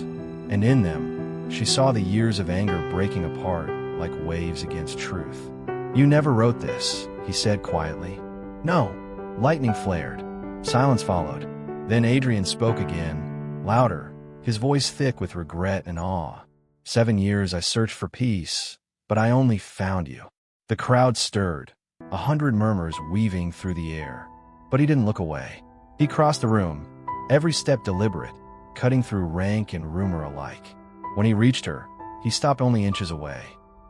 And in them, she saw the years of anger breaking apart like waves against truth. You never wrote this, he said quietly. No. Lightning flared. Silence followed. Then Adrian spoke again, louder, his voice thick with regret and awe. 7 years I searched for peace, but I only found you." The crowd stirred, 100 murmurs weaving through the air. But he didn't look away. He crossed the room, every step deliberate, cutting through rank and rumor alike. When he reached her, he stopped only inches away.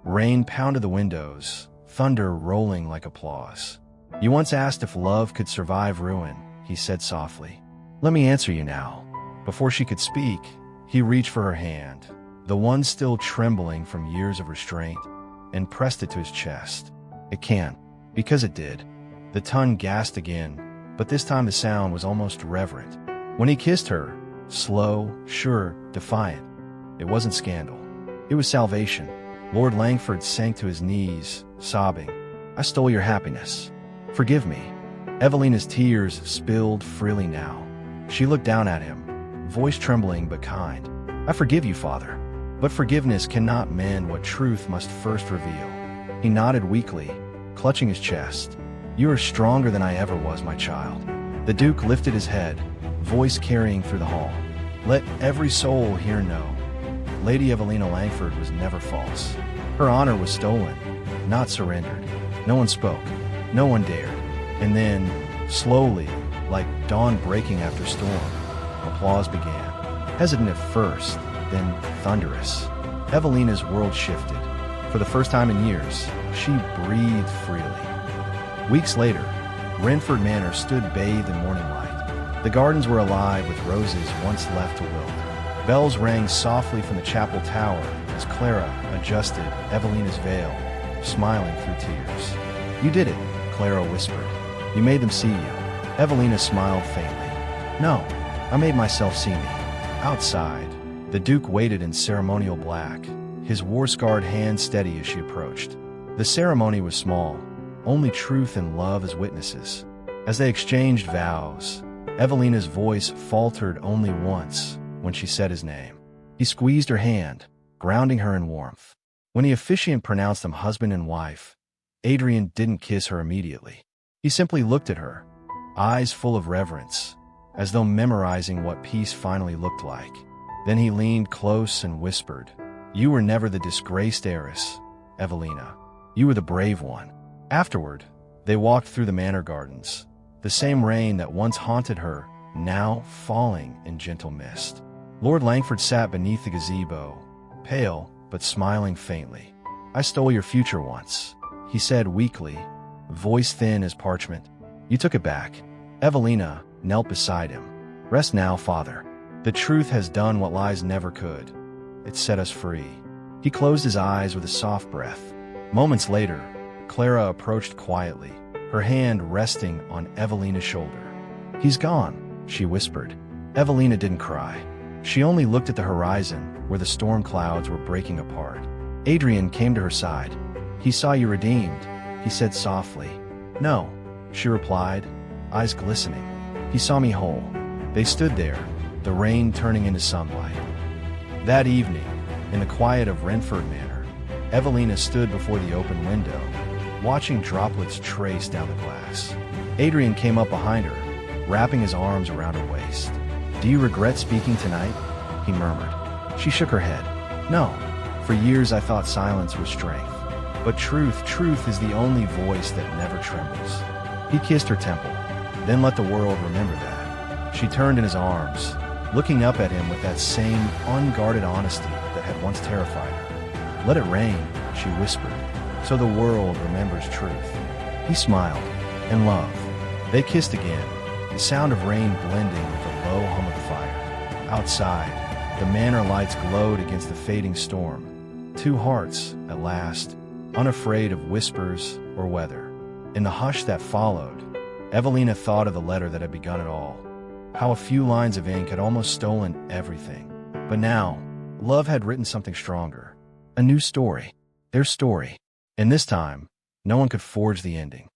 Rain pounded the windows, thunder rolling like applause. "You once asked if love could survive ruin," he said softly. "Let me answer you now." Before she could speak, he reached for her hand, the one still trembling from years of restraint, and pressed it to his chest. "It can't," because it did. The tongue gasped again, but this time the sound was almost reverent. When he kissed her, slow, sure, defiant, it wasn't scandal. It was salvation. Lord Langford sank to his knees, sobbing. "I stole your happiness. Forgive me." Evelina's tears spilled freely now. She looked down at him, voice trembling but kind. "I forgive you, Father. But forgiveness cannot mend what truth must first reveal." He nodded weakly, clutching his chest. "You are stronger than I ever was, my child." The Duke lifted his head, voice carrying through the hall. "Let every soul here know. Lady Evelina Langford was never false. Her honor was stolen, not surrendered." No one spoke. No one dared. And then, slowly, like dawn breaking after storm, applause began. Hesitant at first, then thunderous. Evelina's world shifted. For the first time in years, she breathed freely. Weeks later, Renford Manor stood bathed in morning light. The gardens were alive with roses once left to wilt. Bells rang softly from the chapel tower as Clara adjusted Evelina's veil, smiling through tears. "You did it," Clara whispered. "You made them see you." Evelina smiled faintly. "No, I made myself see me." Outside, the Duke waited in ceremonial black, his war-scarred hand steady as she approached. The ceremony was small, only truth and love as witnesses. As they exchanged vows, Evelina's voice faltered only once when she said his name. He squeezed her hand, grounding her in warmth. When the officiant pronounced them husband and wife, Adrian didn't kiss her immediately. He simply looked at her, eyes full of reverence, as though memorizing what peace finally looked like. Then he leaned close and whispered, "You were never the disgraced heiress, Evelina. You were the brave one." Afterward, they walked through the manor gardens, the same rain that once haunted her, now falling in gentle mist. Lord Langford sat beneath the gazebo, pale but smiling faintly. "I stole your future once," he said weakly, voice thin as parchment. "You took it back." Evelina knelt beside him. "Rest now, Father. The truth has done what lies never could. It set us free." He closed his eyes with a soft breath. Moments later, Clara approached quietly, her hand resting on Evelina's shoulder. "He's gone," she whispered. Evelina didn't cry. She only looked at the horizon, where the storm clouds were breaking apart. Adrian came to her side. "He saw you redeemed," he said softly. "No," she replied, eyes glistening. "He saw me whole." They stood there, the rain turning into sunlight. That evening, in the quiet of Renford Manor, Evelina stood before the open window, watching droplets trace down the glass. Adrian came up behind her, wrapping his arms around her waist. "Do you regret speaking tonight?" he murmured. She shook her head. "No. For years I thought silence was strength. But truth is the only voice that never trembles." He kissed her temple, then let the world remember that. She turned in his arms, looking up at him with that same unguarded honesty that had once terrified her. "Let it rain," she whispered, "so the world remembers truth." He smiled, and love. They kissed again, the sound of rain blending with the low hum of the fire. Outside, the manor lights glowed against the fading storm. Two hearts, at last, unafraid of whispers or weather. In the hush that followed, Evelina thought of the letter that had begun it all. How a few lines of ink had almost stolen everything. But now, love had written something stronger. A new story. Their story. And this time, no one could forge the ending.